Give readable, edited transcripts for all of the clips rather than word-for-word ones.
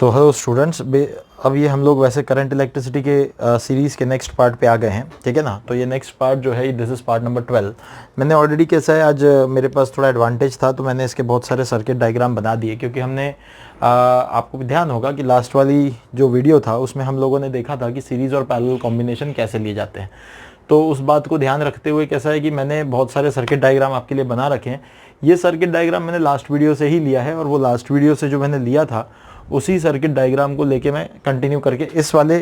तो hello students, अब ये हम लोग वैसे करंट इलेक्ट्रिसिटी के सीरीज़ के नेक्स्ट पार्ट पे आ गए हैं, ठीक है ना। तो ये नेक्स्ट पार्ट जो है, दिस इज़ पार्ट नंबर 12। मैंने ऑलरेडी कैसा है, आज मेरे पास थोड़ा एडवांटेज था, तो मैंने इसके बहुत सारे सर्किट डायग्राम बना दिए, क्योंकि हमने आपको भी ध्यान होगा कि लास्ट वाली जो वीडियो था उसमें हम लोगों ने देखा था कि सीरीज़ और पैरेलल कॉम्बिनेशन कैसे लिए जाते हैं। तो उस बात को ध्यान रखते हुए कैसा है कि मैंने बहुत सारे सर्किट डायग्राम आपके लिए बना रखे हैं। ये सर्किट डायग्राम मैंने लास्ट वीडियो से ही लिया है, और वो लास्ट वीडियो से जो मैंने लिया था उसी सर्किट डायग्राम को लेके मैं कंटिन्यू करके इस वाले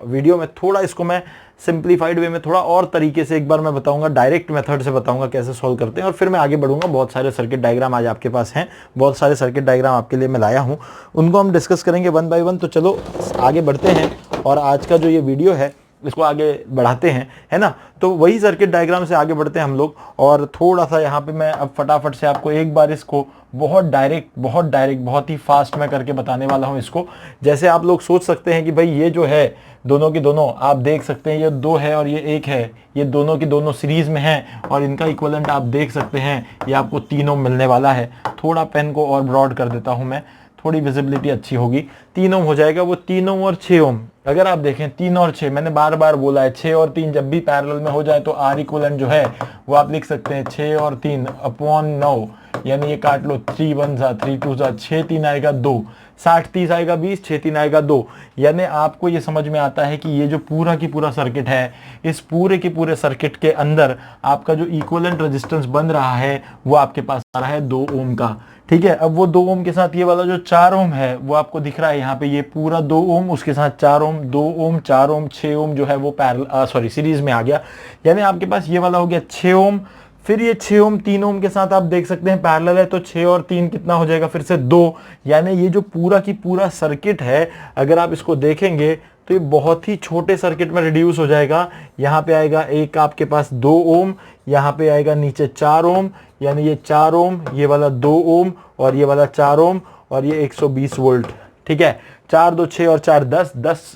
वीडियो में थोड़ा इसको मैं सिंप्लीफाइड वे में थोड़ा और तरीके से एक बार मैं बताऊंगा, डायरेक्ट मेथड से बताऊंगा कैसे सॉल्व करते हैं, और फिर मैं आगे बढ़ूंगा। बहुत सारे सर्किट डायग्राम आज आपके पास हैं, बहुत सारे सर्किट डायग्राम आपके लिए मैं लाया हूं, उनको हम डिस्कस करेंगे वन बाय वन। तो चलो आगे बढ़ते हैं और आज का जो ये वीडियो है इसको आगे बढ़ाते हैं, है ना। तो वही सर्किट डायग्राम से आगे बढ़ते हैं हम लोग, और थोड़ा सा यहाँ पे मैं अब फटाफट से आपको एक बार इसको बहुत डायरेक्ट बहुत ही फास्ट में करके बताने वाला हूँ इसको। जैसे आप लोग सोच सकते हैं कि भाई ये जो है दोनों की दोनों आप देख सकते हैं, ये दो है और ये एक है, ये दोनों की दोनों सीरीज में हैं और इनका इक्विवेलेंट आप देख सकते हैं, ये आपको 3 ओम मिलने वाला है। थोड़ा पेन को और ब्रॉड कर देता हूँ मैं, थोड़ी विजिबिलिटी अच्छी होगी। 3 ओम हो जाएगा, वो 3 ओम और 6 ओम। अगर आप देखें 3 और 6, मैंने बार बार बोला है 6 और 3 जब भी पैरेलल में हो जाए तो आर इक्विवेलेंट जो है वो आप लिख सकते हैं 6 और 3 अपॉन 9, यानी ये काट लो 3 1 जा 3 2 जा 6 3 आएगा 2, 60 30 आएगा 20, 6 3 आएगा 2। यानी आपको ये समझ में आता है कि ये जो पूरा की पूरा सर्किट है, इस पूरे के पूरे सर्किट के अंदर आपका जो इक्विवेलेंट रेजिस्टेंस बन रहा है वो आपके पास आ रहा है 2 ओम का, ठीक है। अब वो 2 ओम के साथ ये वाला जो 4 ओम है वो आपको दिख रहा है यहाँ पे, ये पूरा 2 ओम, उसके साथ 4 ओम, 2 ओम 4 ओम 6 ओम जो है वो पैरेलल सीरीज में आ गया। यानी आपके पास ये वाला हो गया 6 ओम, फिर ये 6 ओम 3 ओम के साथ आप देख सकते हैं पैरेलल है, तो 6 और 3 कितना हो जाएगा, फिर से 2। यानी ये जो पूरा की पूरा सर्किट है, अगर आप इसको देखेंगे तो ये बहुत ही छोटे सर्किट में रिड्यूस हो जाएगा। यहाँ पे आएगा एक आपके पास 2 ओम, यहाँ पे आएगा नीचे 4 ओम, यानी ये 4 ओम, ये वाला 2 ओम और ये वाला 4 ओम, और ये 120 वोल्ट, ठीक है। 4 2 6 और 4 10 10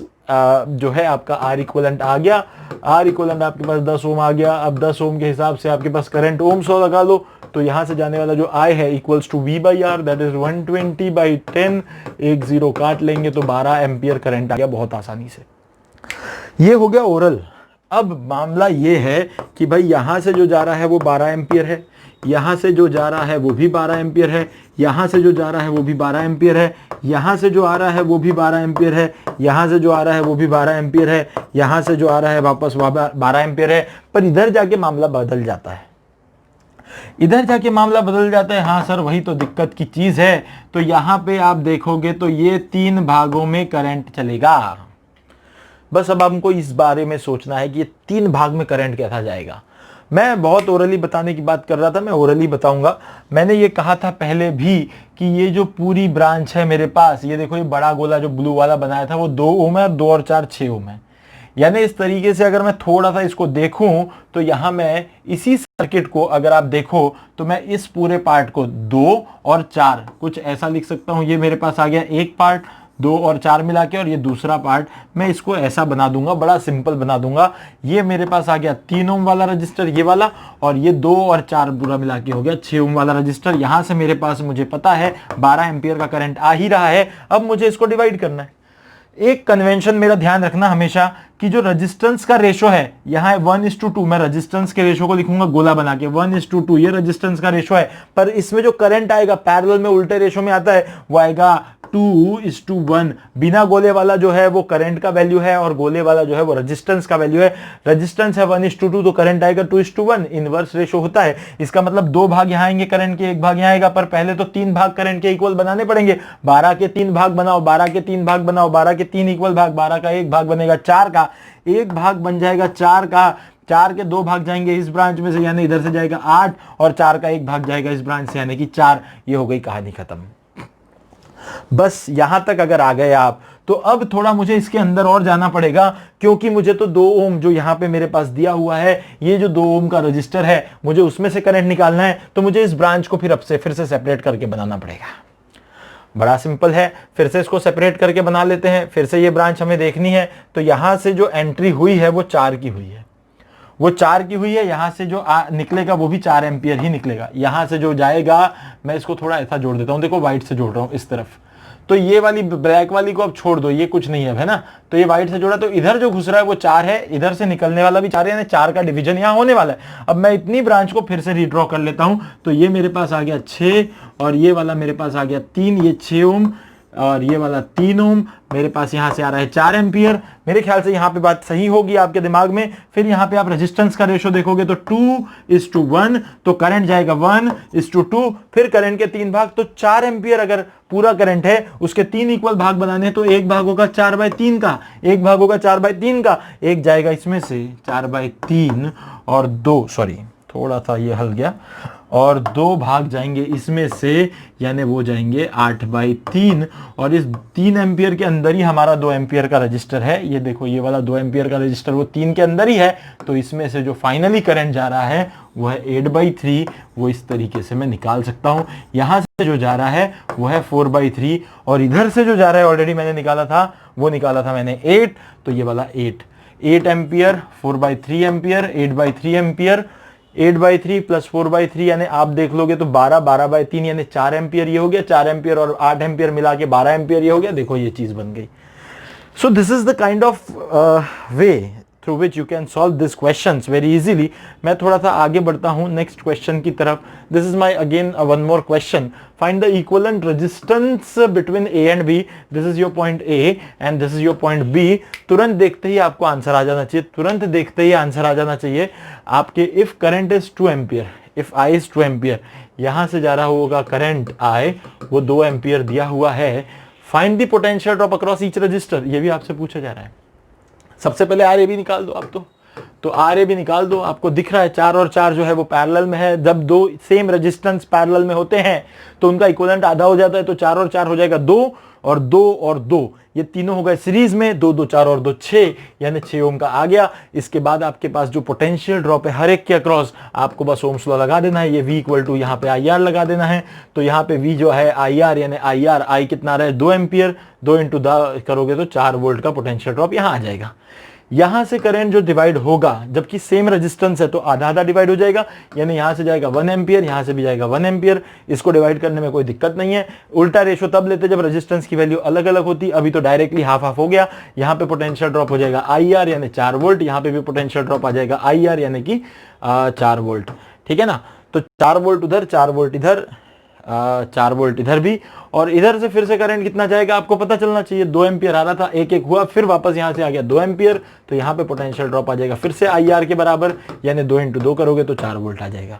जो है आपका आर इक्विवेलेंट आ गया। आर इक्विवेलेंट आपके पास 10 ओम आ गया। अब 10 ओम के हिसाब से आपके पास करंट ओम 100 लगा लो, तो यहां से जाने वाला जो आई है equals to V by R, that is 120/10। एक जीरो काट लेंगे तो 12 एम्पियर करंट आ गया बहुत आसानी से। ये हो गया ओरल। अब मामला ये है कि भाई यहां से जो जा रहा है वो 12 एम्पियर है, यहां से जो जा रहा है वो भी 12 एम्पियर है, यहां से जो जा रहा है वो भी 12 एम्पियर है, यहां से जो आ रहा है वो भी 12 एम्पियर है, यहां से जो आ रहा है वो भी 12 एम्पियर है, यहां से जो आ रहा है वापस 12 एम्पियर है। पर इधर जाके मामला बदल जाता है, इधर जाके मामला बदल जाता है। हाँ सर, वही तो दिक्कत की चीज है। तो यहां पे आप देखोगे तो ये 3 भागों में करंट चलेगा। बस अब हमको इस बारे में सोचना है कि ये 3 भाग में करंट कैसा जाएगा। मैं बहुत ओरली बताने की बात कर रहा था, मैं ओरली बताऊंगा। मैंने ये कहा था पहले भी कि ये जो पूरी ब्रांच है मेरे पास, ये देखो ये बड़ा गोला जो ब्लू वाला बनाया था वो 2 ओम है, और 2 और 4 6 ओम है। यानी इस तरीके से अगर मैं थोड़ा सा इसको देखूं तो यहां मैं इसी सर्किट को अगर आप देखो तो मैं इस पूरे पार्ट को 2 और 4 कुछ ऐसा लिख सकता हूं। ये मेरे पास आ गया एक पार्ट 2 और 4 मिला के, और ये दूसरा पार्ट मैं इसको ऐसा बना दूंगा, बड़ा सिंपल बना दूंगा। ये मेरे पास आ गया 3 ओम वाला रजिस्टर ये वाला, और ये 2 और 4 पूरा मिला के हो गया 6 ओम वाला रजिस्टर। यहां से मेरे पास मुझे पता है 12 एम्पियर का करंट आ ही रहा है। अब मुझे इसको डिवाइड करना है। एक कन्वेंशन मेरा ध्यान रखना हमेशा कि जो रेजिस्टेंस का रेशो है, यहाँ 1:2, मैं रेजिस्टेंस के रेशो को लिखूंगा गोला बना के 1:2, ये रेजिस्टेंस का रेशो है। पर इसमें जो करंट आएगा पैरेलल में उल्टे रेशो में आता है, वो आएगा 2:1। बिना गोले वाला जो है वो करंट का वैल्यू है, और गोले वाला जो है वो रेजिस्टेंस का वैल्यू है। रेजिस्टेंस है 1:2 तो करंट आएगा 2:1, इनवर्स रेशो होता है। इसका मतलब 2 भाग यहाँ आएंगे करंट के, 1 भाग यहाँ आएगा। पर पहले तो 3 भाग करंट के इक्वल बनाने पड़ेंगे। 12 के 3 भाग बनाओ, 12 के 3 भाग बनाओ, 12 के 3 इक्वल भाग, 12 का 1 भाग बनेगा 4 का, 1 भाग बन जाएगा 4 का, 4 के 2 भाग जाएंगे इस ब्रांच में से, यानी इधर से जाएगा 8, और 4 का 1 भाग जाएगा इस ब्रांच से, यानी कि 4। ये हो गई कहानी खत्म। बस यहां तक अगर आ गए आप, तो अब थोड़ा मुझे इसके अंदर और जाना पड़ेगा, क्योंकि मुझे तो 2 ओम जो यहां पे मेरे पास दिया हुआ है, ये जो 2 ओम का रजिस्टर है, मुझे उसमें से करंट निकालना है। तो मुझे इस ब्रांच को फिर से सेपरेट करके बनाना पड़ेगा। बड़ा सिंपल है, फिर से इसको सेपरेट करके बना लेते हैं। फिर से ये ब्रांच हमें देखनी है, तो यहां से जो एंट्री हुई है वो 4 की हुई है, वो 4 की हुई है। यहां से जो निकलेगा वो भी 4 एम्पियर ही निकलेगा। यहां से जो जाएगा, मैं इसको थोड़ा ऐसा जोड़ देता हूं, देखो व्हाइट से जोड़ रहा हूं इस तरफ, तो ये वाली ब्लैक वाली को अब छोड़ दो, ये कुछ नहीं है ना, तो ये व्हाइट से जुड़ा, तो इधर जो घुस रहा है वो 4 है, इधर से निकलने वाला भी 4 है, यानी 4 का डिवीजन यहाँ होने वाला है। अब मैं इतनी ब्रांच को फिर से रीड्रॉ कर लेता हूं, तो ये मेरे पास आ गया 6 और ये वाला मेरे पास आ गया 3, ये 6 ओम और ये वाला 3 ओम, मेरे पास यहां से आ रहा है 4 एम्पियर। मेरे ख्याल से यहां पे बात सही होगी आपके दिमाग में। फिर यहां पे आप रेजिस्टेंस का रेशो देखोगे तो 2:1, तो करंट जाएगा 1:2, फिर करंट के 3 भाग, तो 4 एम्पियर अगर पूरा करंट है उसके 3 इक्वल भाग बनाने, तो एक भाग होगा 4/3 का, एक भाग होगा 4/3 का, एक जाएगा इसमें से 4/3 और 2, सॉरी थोड़ा सा ये हल गया, और 2 भाग जाएंगे इसमें से, यानी वो जाएंगे 8/3, और इस 3 एम्पियर के अंदर ही हमारा 2 एम्पियर का रजिस्टर है। ये देखो ये वाला 2 एम्पियर का रजिस्टर वो 3 के अंदर ही है, तो इसमें से जो फाइनली करंट जा रहा है वो है 8/3, वो इस तरीके से मैं निकाल सकता हूं। यहां से जो जा रहा है वो है 4/3, और इधर से जो जा रहा है ऑलरेडी मैंने निकाला था, वो निकाला था मैंने 8, तो ये वाला 8 एम्पियर, 4/3 एम्पियर, 8/3 एम्पियर, 8/3 प्लस 4/3, यानी आप देख लोगे तो 12/3 यानी 4 एम्पियर ये हो गया, 4 एम्पियर और 8 एम्पियर मिला के 12 एम्पियर ये हो गया। देखो ये चीज बन गई। सो this is the kind of way through which you can solve this questions very easily. मैं थोड़ा सा आगे बढ़ता हूं नेक्स्ट क्वेश्चन की तरफ। This is my again one more question, find the equivalent resistance between A and B. This is your point A and this is your point B. तुरंत देखते ही आपको आंसर आ जाना चाहिए, तुरंत देखते ही आंसर आ जाना चाहिए आपके। If current is 2 ampere, if I is 2 ampere, यहां से जा रहा होगा करंट आई, वो 2 एम्पियर दिया हुआ है। Find the potential drop across each resistor, ये भी आपसे पूछा जा रहा है। सबसे पहले आर ए बी निकाल दो आप, तो आर ए बी निकाल दो। आपको दिख रहा है 4 और 4 जो है वो पैरेलल में है। जब 2 सेम रेजिस्टेंस पैरेलल में होते हैं तो उनका इक्विवेलेंट आधा हो जाता है, तो 4 और 4 हो जाएगा 2 और 2 और 2, ये तीनों हो गए सीरीज में, 2 2 4 और 2 6, यानी 6 ओम का आ गया। इसके बाद आपके पास जो पोटेंशियल ड्रॉप है हर एक के अक्रॉस, आपको बस ओम्स लॉ लगा देना है। ये V इक्वल टू यहाँ पे IR लगा देना है, तो यहाँ पे V जो है IR यानी IR, I कितना रहा है 2 एम्पियर, 2 इंटू करोगे तो 4 वोल्ट का पोटेंशियल ड्रॉप यहाँ आ जाएगा। यहां से करंट जो डिवाइड होगा, जबकि सेम रेजिस्टेंस है तो आधा आधा डिवाइड हो जाएगा, यानी यहां से जाएगा 1 एम्पियर, यहां से भी जाएगा 1 एम्पियर। इसको डिवाइड करने में कोई दिक्कत नहीं है। उल्टा रेशो तब लेते जब रेजिस्टेंस की वैल्यू अलग अलग होती, अभी तो डायरेक्टली हाफ हाफ हो गया। यहां पे पोटेंशियल ड्रॉप हो जाएगा IR यानी 4 वोल्ट, यहां पे भी पोटेंशियल ड्रॉप आ जाएगा IR यानी कि 4 वोल्ट, ठीक है ना। तो 4 वोल्ट उधर, 4 वोल्ट इधर, 4 वोल्ट इधर भी, और इधर से फिर से करंट कितना जाएगा आपको पता चलना चाहिए। 2 एम्पियर आ रहा था, एक एक हुआ, फिर वापस यहां से आ गया 2 एम्पियर, तो यहां पे पोटेंशियल ड्रॉप आ जाएगा फिर से IR के बराबर, यानी 2 इंटू 2 करोगे तो 4 वोल्ट आ जाएगा।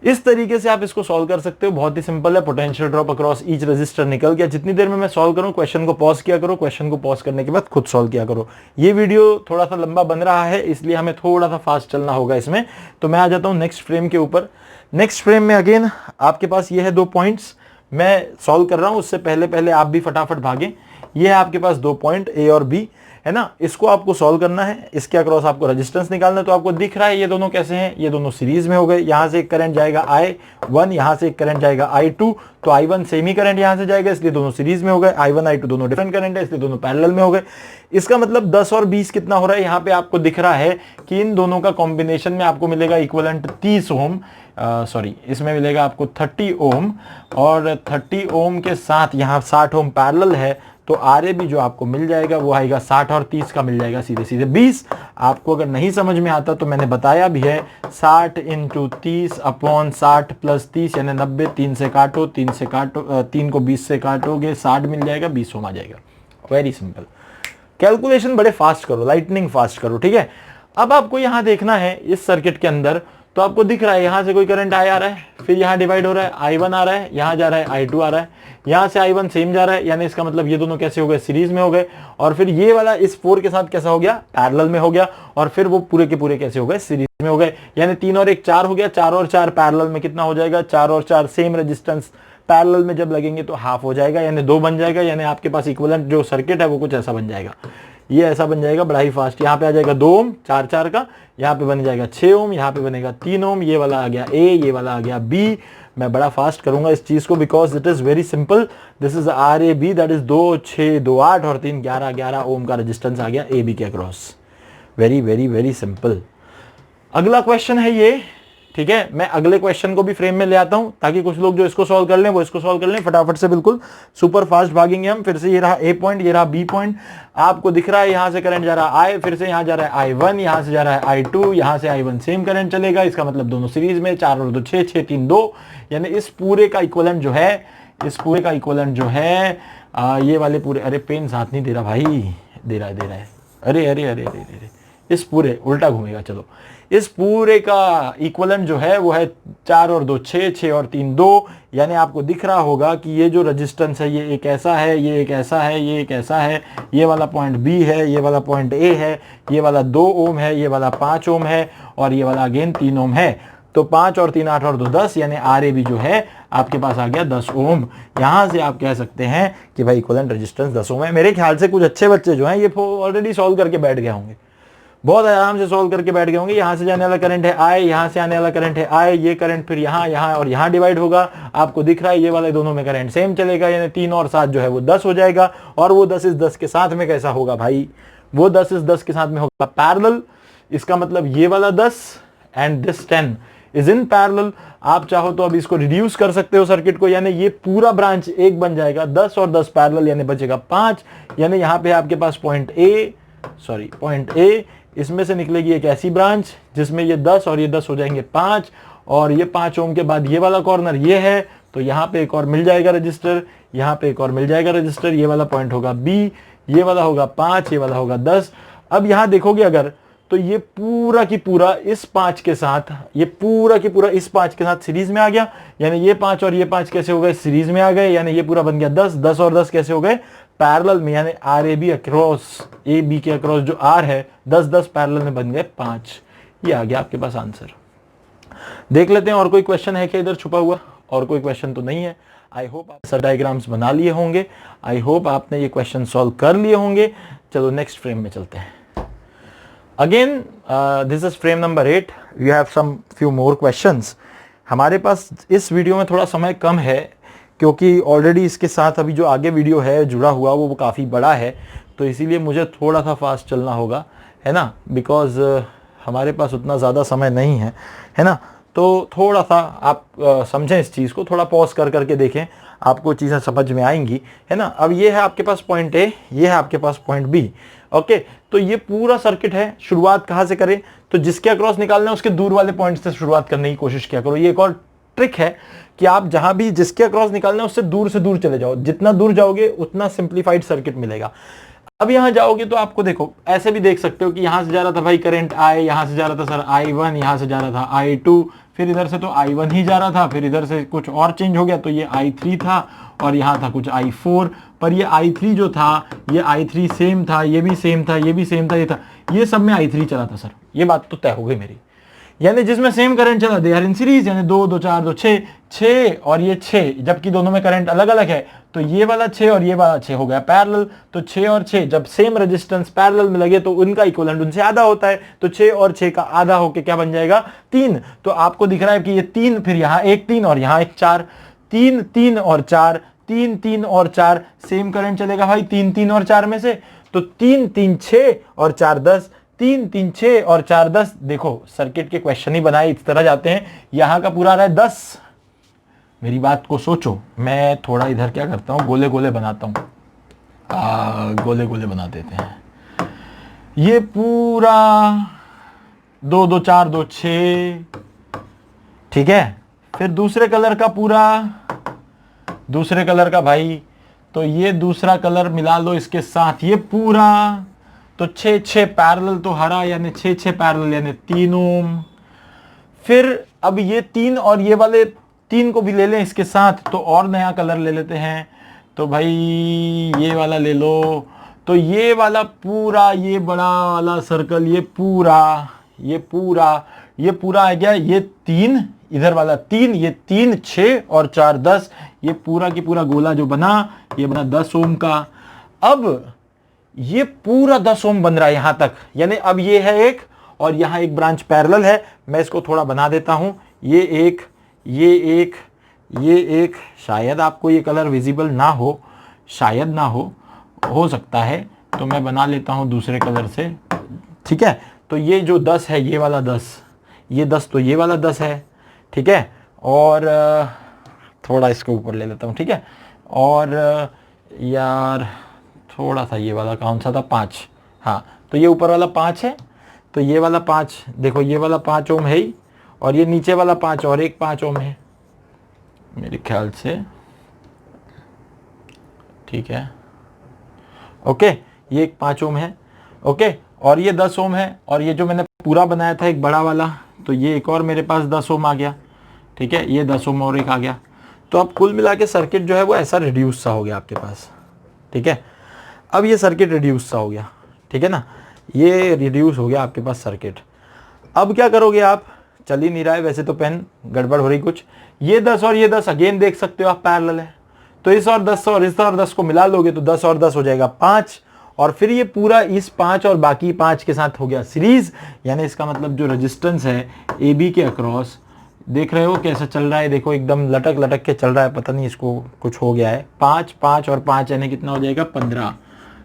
इस तरीके से आप इसको सॉल्व कर सकते हो, बहुत ही सिंपल है। Potential drop across each resistor निकल गया। जितनी देर में मैं सॉल्व करूं, क्वेश्चन को पॉज किया करो, क्वेश्चन को पॉज करने के बाद खुद सॉल्व किया करो। ये वीडियो थोड़ा सा लंबा बन रहा है, इसलिए हमें थोड़ा सा फास्ट चलना होगा इसमें। तो मैं आ जाता हूं नेक्स्ट फ्रेम के ऊपर। नेक्स्ट फ्रेम में अगेन आपके पास ये है 2 पॉइंट्स, मैं सॉल्व कर रहा हूं, उससे पहले पहले आप भी फटाफट भागें। ये है आपके पास 2 पॉइंट A और B, है ना। इसको आपको सॉल्व करना है, इसके अक्रॉस आपको रेजिस्टेंस निकालना है। तो आपको दिख रहा है ये दोनों कैसे हैं, ये दोनों सीरीज में हो गए। यहां से एक करंट जाएगा I1, यहां से एक करंट जाएगा I2, तो I1 सेम ही करंट यहां से जाएगा, इसलिए दोनों सीरीज में हो गए। I1 I2 दोनों डिफरेंट करंट है, इसलिए दोनों पैरेलल में हो गए। इसका मतलब 10 और 20 कितना हो रहा है, यहाँ पे आपको दिख रहा है कि इन दोनों का कॉम्बिनेशन में आपको मिलेगा इक्विवेलेंट 30 ओम, सॉरी इसमें मिलेगा आपको 30 ओम, और 30 ओम के साथ यहाँ 60 ओम पैरेलल है, तो RA भी जो आपको मिल जाएगा वो आएगा 60 और 30 का मिल जाएगा सीधे सीधे 20। आपको अगर नहीं समझ में आता तो मैंने बताया भी है, 60 इंटू 30 अपॉन 60 प्लस 30 यानी 90, 3 से काटो, 3 से काटो, 3 को 20 से काटोगे 60 मिल जाएगा, 20 ओम आ जाएगा। Very simple. कैलकुलेशन बड़े फास्ट करो, लाइटनिंग फास्ट करो, ठीक है। अब आपको यहां देखना है इस सर्किट के अंदर, तो आपको दिख रहा है यहां से कोई करंट आ रहा है, फिर यहां डिवाइड हो रहा है, I1 आ रहा है, यहां जा रहा है I2 आ रहा है, यहां से I1 सेम जा रहा है, यानी इसका मतलब ये दोनों कैसे हो गए, सीरीज में हो गए। और फिर ये वाला इस 4 के साथ कैसा हो गया, पैरेलल में हो गया, और फिर वो पूरे के पूरे कैसे हो गए, सीरीज में हो गए। यानी 3 और 1 4 हो गया, 4 और 4 पैरेलल में कितना हो जाएगा, 4 और 4 सेम रेजिस्टेंस पैरेलल में जब लगेंगे तो हाफ हो जाएगा, यानी 2 बन जाएगा। यानी आपके पास इक्विवेलेंट जो सर्किट है वो कुछ ऐसा बन जाएगा, ये ऐसा बन जाएगा बड़ा ही फास्ट। यहाँ पे आ जाएगा 2 ओम 4 4 का, यहाँ पे बन जाएगा 6 ओम, यहाँ पे बनेगा 3 ओम, ये वाला आ गया A, ये वाला आ गया B। मैं बड़ा फास्ट करूंगा इस चीज को, because it is very simple. This is RAB, that is 2 6 2 8 और 3 11 11 ओम का रेजिस्टेंस आ गया AB के across. Very very very simple. अगला क्वेश्चन है ये, ठीक है, मैं अगले क्वेश्चन को भी फ्रेम में ले आता हूं ताकि कुछ लोग जो इसको सॉल्व कर लें वो इसको सॉल्व कर लें फटाफट से, बिल्कुल सुपर फास्ट भागेंगे हम। फिर से ये रहा ए पॉइंट, ये रहा बी पॉइंट, आपको दिख रहा है यहां से करंट जा रहा है आई, फिर से यहां जा रहा है I1, यहां से जा रहा है I2, यहां से I1, सेम करंट चलेगा, इसका मतलब दोनों सीरीज में, 4 और 2 6, 6 3 2, यानी इस पूरे का इक्विवेलेंट जो है, इस पूरे का इक्विवेलेंट जो है ये वाले पूरे, अरे पेन साथ नहीं दे रहा भाई, दे रहा है, अरे अरे अरे अरे अरे, इस पूरे उल्टा घूमेगा, चलो इस पूरे का इक्विवेलेंट जो है वो है 4 और 2 6, 6 और 3 2, यानी आपको दिख रहा होगा कि ये जो रेजिस्टेंस है ये एक ऐसा है, ये एक ऐसा है, ये एक ऐसा है, ये वाला पॉइंट बी है, ये वाला पॉइंट ए है, ये वाला 2 ओम है, ये वाला 5 ओम है और ये वाला अगेन 3 ओम है। तो 5 और 3 8 और 2 10, यानी RAB जो है आपके पास आ गया 10 ओम। यहां से आप कह सकते हैं कि भाई इक्विवेलेंट रेजिस्टेंस 10 ओम है। मेरे ख्याल से कुछ अच्छे बच्चे जो हैं ये ऑलरेडी सॉल्व करके बैठ गए होंगे, बहुत आराम से सॉल्व करके बैठ गए होंगे। यहाँ से जाने वाला करंट है I, यहाँ से आने वाला करंट है I, ये करंट फिर यहाँ यहाँ और यहाँ डिवाइड होगा, आपको दिख रहा है ये वाले दोनों में करंट सेम चलेगा, यानी 3 और 7 जो है वो 10 हो जाएगा। और वो 10 इस 10 के साथ में कैसा होगा भाई, वो 10 इस 10 के साथ में होगा पैरेलल, इसका मतलब ये वाला 10 and this 10 is in parallel. आप चाहो तो अब इसको रिड्यूस कर सकते हो सर्किट को, यानी ये पूरा ब्रांच एक बन जाएगा, 10 और 10 पैरेलल यानी बचेगा 5, यानी यहाँ पे आपके पास पॉइंट ए, इसमें से निकलेगी एक ऐसी ब्रांच जिसमें ये 10 और ये 10 हो जाएंगे 5, और ये 5 ओम के बाद ये वाला कॉर्नर ये है, तो यहाँ पे एक और मिल जाएगा रजिस्टर, यहाँ पे एक और मिल जाएगा रजिस्टर, ये वाला पॉइंट होगा B, ये वाला होगा 5, ये वाला होगा 10। अब यहाँ देखोगे अगर तो ये पूरा की पूरा इस 5 के साथ, ये पूरा की पूरा इस 5 के साथ सीरीज में आ गया, यानी ये 5 और ये 5 कैसे हो गए सीरीज में आ गए, यानी ये पूरा बन गया 10, 10 और 10 कैसे हो गए पैरेलल में, यानी RAB अक्रॉस AB के अक्रॉस जो R है 10 10 पैरेलल में बन गए 5। ये आ गया आपके पास आंसर। देख लेते हैं और कोई क्वेश्चन है क्या इधर छुपा हुआ, और कोई क्वेश्चन तो नहीं है। आई होप आप सर डायग्राम्स बना लिए होंगे, आई होप आपने ये क्वेश्चन सॉल्व कर लिए होंगे। चलो नेक्स्ट फ्रेम में चलते हैं। Again this is frame number 8, we have some few more questions. हमारे पास इस वीडियो में थोड़ा समय कम है क्योंकि ऑलरेडी इसके साथ अभी जो आगे वीडियो है जुड़ा हुआ वो काफ़ी बड़ा है, तो इसीलिए मुझे थोड़ा सा फास्ट चलना होगा, है ना, बिकॉज हमारे पास उतना ज़्यादा समय नहीं है ना। तो थोड़ा सा आप समझें इस चीज़ को, थोड़ा पॉज कर करके देखें, आपको चीज़ें समझ में आएंगी, है ना। अब ये है आपके पास पॉइंट ए, ये है आपके पास पॉइंट बी, ओके। तो ये पूरा सर्किट है, शुरुआत कहाँ से करें, तो जिसके अक्रॉस निकालना है उसके दूर वाले पॉइंट से शुरुआत करने की कोशिश किया करो। ये एक और ट्रिक है कि आप जहां भी जिसके अक्रॉस निकालना है उससे दूर चले जाओ, जितना दूर जाओगे उतना सिंप्लीफाइड सर्किट मिलेगा। अब यहां जाओगे तो आपको देखो ऐसे भी देख सकते हो कि यहां से जा रहा था भाई करंट I, यहां से जा रहा था सर I1, यहां से जा रहा था I2, फिर इधर से तो I1 ही जा रहा था, फिर इधर से कुछ और चेंज हो गया तो ये I3 था और यहाँ था कुछ I4, पर ये I3 जो था ये I3 सेम था, ये भी सेम था, ये भी सेम था, ये था, ये सब में I3 चला था सर। ये बात तो तय हो गई मेरी, यानी जिसमें सेम करंट चला दे आर इन सीरीज, यानी 2 2 4 2 6 6 और ये 6, जबकि दोनों में करंट अलग अलग है तो ये वाला 6 और ये वाला 6 हो गया पैरेलल। तो 6 और 6 जब सेम रेजिस्टेंस पैरेलल में लगे तो उनका इक्विवेलेंट उनसे आधा होता है, तो 6 और 6 का आधा होके क्या बन जाएगा 3। तो आपको दिख रहा है कि ये 3, फिर यहाँ एक 3 और यहाँ एक 4, 3 3 और 4, 3 3 और 4, सेम करंट चलेगा भाई 3 3 और 4 में से, तो 3 3 6 और 4 10, 3 3 6 और 4 10। देखो सर्किट के क्वेश्चन ही बनाए इस तरह जाते हैं, यहां का पूरा आ रहा है 10। मेरी बात को सोचो, मैं थोड़ा इधर क्या करता हूं, गोले गोले बनाता हूं, गोले गोले बना देते हैं। ये पूरा 2 2 4 2 6, ठीक है। फिर दूसरे कलर का पूरा, दूसरे कलर का भाई, तो ये दूसरा कलर मिला लो इसके साथ, ये पूरा, तो 6 6 पैरेलल तो हरा, यानी 6 6 पैरेलल यानी 3 ओम। फिर अब ये 3 और ये वाले 3 को भी ले लें इसके साथ, तो और नया कलर ले लेते हैं, तो भाई ये वाला ले लो, तो ये वाला पूरा, ये बड़ा वाला सर्कल, ये पूरा आ गया, ये 3 इधर वाला 3, ये 3 6 और 4 10, ये पूरा की पूरा गोला जो बना ये बना 10 ओम का। अब ये पूरा 10 ओम बन रहा है यहां तक, यानी अब ये है एक और यहां एक ब्रांच पैरेलल है। मैं इसको थोड़ा बना देता हूं, ये एक, ये एक, ये एक, शायद आपको ये कलर विजिबल ना हो, शायद ना हो सकता है, तो मैं बना लेता हूं दूसरे कलर से, ठीक है। तो ये जो 10 है, ये वाला 10, ये 10 तो ये वाला 10 है, ठीक है। और थोड़ा इसको ऊपर ले लेता हूँ, ठीक है। और यार थोड़ा सा ये वाला कौन सा था, 5, हाँ तो ये ऊपर वाला 5 है, तो ये वाला 5 देखो, ये वाला 5 ओम है ही, और ये नीचे वाला 5 और एक 5 ओम है मेरे ख्याल से, ठीक है। ओके, ये एक 5 ओम है, ओके। और ये 10 ओम है, और ये जो मैंने पूरा बनाया था एक बड़ा वाला, तो ये एक और मेरे पास 10 ओम आ गया, ठीक है। ये 10 ओम और एक आ गया। तो अब कुल मिला के सर्किट जो है वो ऐसा रिड्यूस सा हो गया आपके पास, ठीक है। अब ये सर्किट रिड्यूस सा हो गया, ठीक है ना, ये रिड्यूस हो गया आपके पास सर्किट। अब क्या करोगे आप, चल ही नहीं रहा है वैसे तो, पेन गड़बड़ हो रही कुछ। ये 10 और ये 10 अगेन देख सकते हो आप पैरेलल है, तो इस और 10 और इस और 10 को मिला लोगे तो 10 और 10 हो जाएगा 5, और फिर ये पूरा इस 5 और बाकी 5 के साथ हो गया सीरीज। यानी इसका मतलब जो रेजिस्टेंस है ए बी के अक्रॉस, देख रहे हो कैसा चल रहा है, देखो एकदम लटक लटक के चल रहा है, पता नहीं इसको कुछ हो गया है। 5 5 और 5 यानी कितना हो जाएगा 15,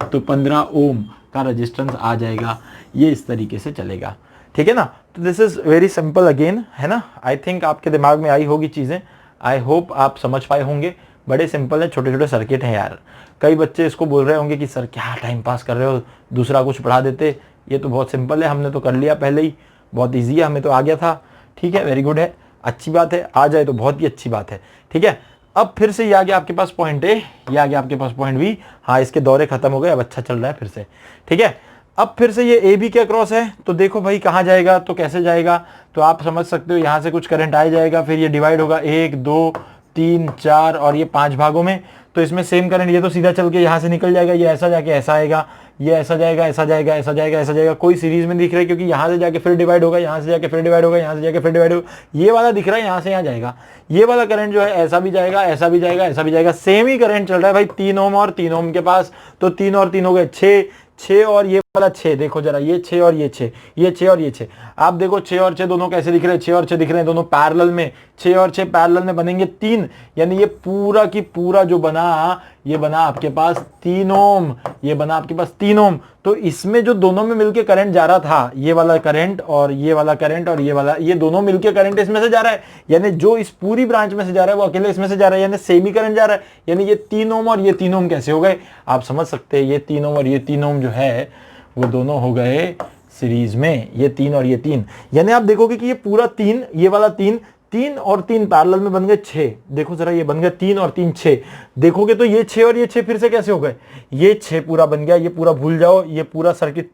तो 15 ओम का रेजिस्टेंस आ जाएगा। ये इस तरीके से चलेगा, ठीक है ना। तो this is very simple again, है ना। आई थिंक आपके दिमाग में आई होगी चीज़ें, आई होप आप समझ पाए होंगे। बड़े सिंपल है, छोटे छोटे सर्किट हैं यार। कई बच्चे इसको बोल रहे होंगे कि सर क्या टाइम पास कर रहे हो, दूसरा कुछ पढ़ा देते। ये तो बहुत सिंपल है, हमने तो कर लिया पहले ही, बहुत ईजी है, हमें तो आ गया था, ठीक है। वेरी गुड है, अच्छी बात है, आ जाए तो बहुत ही अच्छी बात है, ठीक है। अब फिर से ये आ गया आपके पास पॉइंट ए, ये आ गया आपके पास पॉइंट बी, हाँ इसके दौरे खत्म हो गए, अब अच्छा चल रहा है फिर से, ठीक है। अब फिर से ये ए बी के अक्रॉस है, तो देखो भाई कहाँ जाएगा, तो कैसे जाएगा, तो आप समझ सकते हो यहाँ से कुछ करंट आ जाएगा, फिर ये डिवाइड होगा 1 2 3 4 और ये 5 भागों में। तो इसमें सेम करंट, ये तो सीधा चल के यहाँ से निकल जाएगा, ये ऐसा जाके ऐसा आएगा, ये ऐसा जाएगा, ऐसा जाएगा, ऐसा जाएगा, ऐसा जाएगा, कोई सीरीज में दिख रहा है क्योंकि यहाँ से जाके फिर डिवाइड होगा, यहाँ से जाके फिर डिवाइड होगा, यहाँ से जाके फिर डिवाइड होगा, ये वाला दिख रहा है यहाँ से यहाँ जाएगा। ये वाला करंट जो है ऐसा भी जाएगा, ऐसा भी जाएगा, ऐसा भी जाएगा, सेम ही करंट चल रहा है भाई 3 ओम और 3 ओम के पास, तो 3 और 3 हो गए 6, 6 और ये वाला 6, देखो जरा ये 6 और ये 6, ये 6 और ये 6, आप देखो 6 और 6 दोनों कैसे दिख रहे हैं, 6 और 6 दिख रहे हैं दोनों पैरेलल में, 6 और 6 पैरेलल में बनेंगे 3, यानी ये पूरा की पूरा जो बना, ये बना आपके पास 3 ओम, ये बना आपके पास 3 ओम। तो इसमें जो दोनों में मिलके करंट जा रहा था, ये वाला करंट और ये वाला करंट और ये वाला, ये दोनों मिलके करंट इसमें से जा रहा है, यानी जो इस पूरी ब्रांच में से जा रहा है वो अकेले इसमें से जा रहा है, यानी सेमी करंट जा रहा है। यानी ये 3 ओम और ये 3 ओम कैसे हो गए, आप समझ सकते हैं, ये 3 ओम और ये 3 ओम जो है वो दोनों हो गए सीरीज में, ये 3 और ये 3, यानी आप देखोगे कि ये पूरा 3, ये वाला 3, 3 और 3 पैरेलल में बन गए 6, देखो जरा ये बन गए 3 और 3 6, देखोगे तो ये 6 और ये 6 फिर से कैसे हो गए, ये 6 पूरा बन गया, ये पूरा भूल जाओ, ये पूरा सर्किट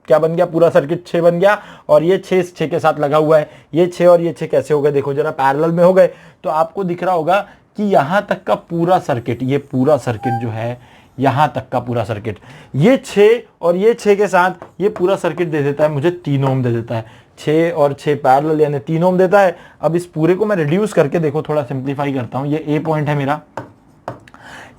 क्या बन गया, पूरा सर्किट 6 बन गया, और ये 6 6 के साथ लगा हुआ है, ये 6 और ये 6 कैसे हो गए, देखो जरा पैरेलल में हो गए। तो आपको दिख रहा होगा कि यहां तक का पूरा सर्किट, ये पूरा सर्किट जो है, यहां तक का पूरा सर्किट, ये 6 और ये 6 के साथ ये पूरा सर्किट दे देता है मुझे 3 ओम दे देता है, 6 और 6 पैरेलल यानी 3 ओम देता है। अब इस पूरे को मैं रिड्यूस करके देखो, थोड़ा सिंप्लीफाई करता हूं, ये ए पॉइंट है मेरा,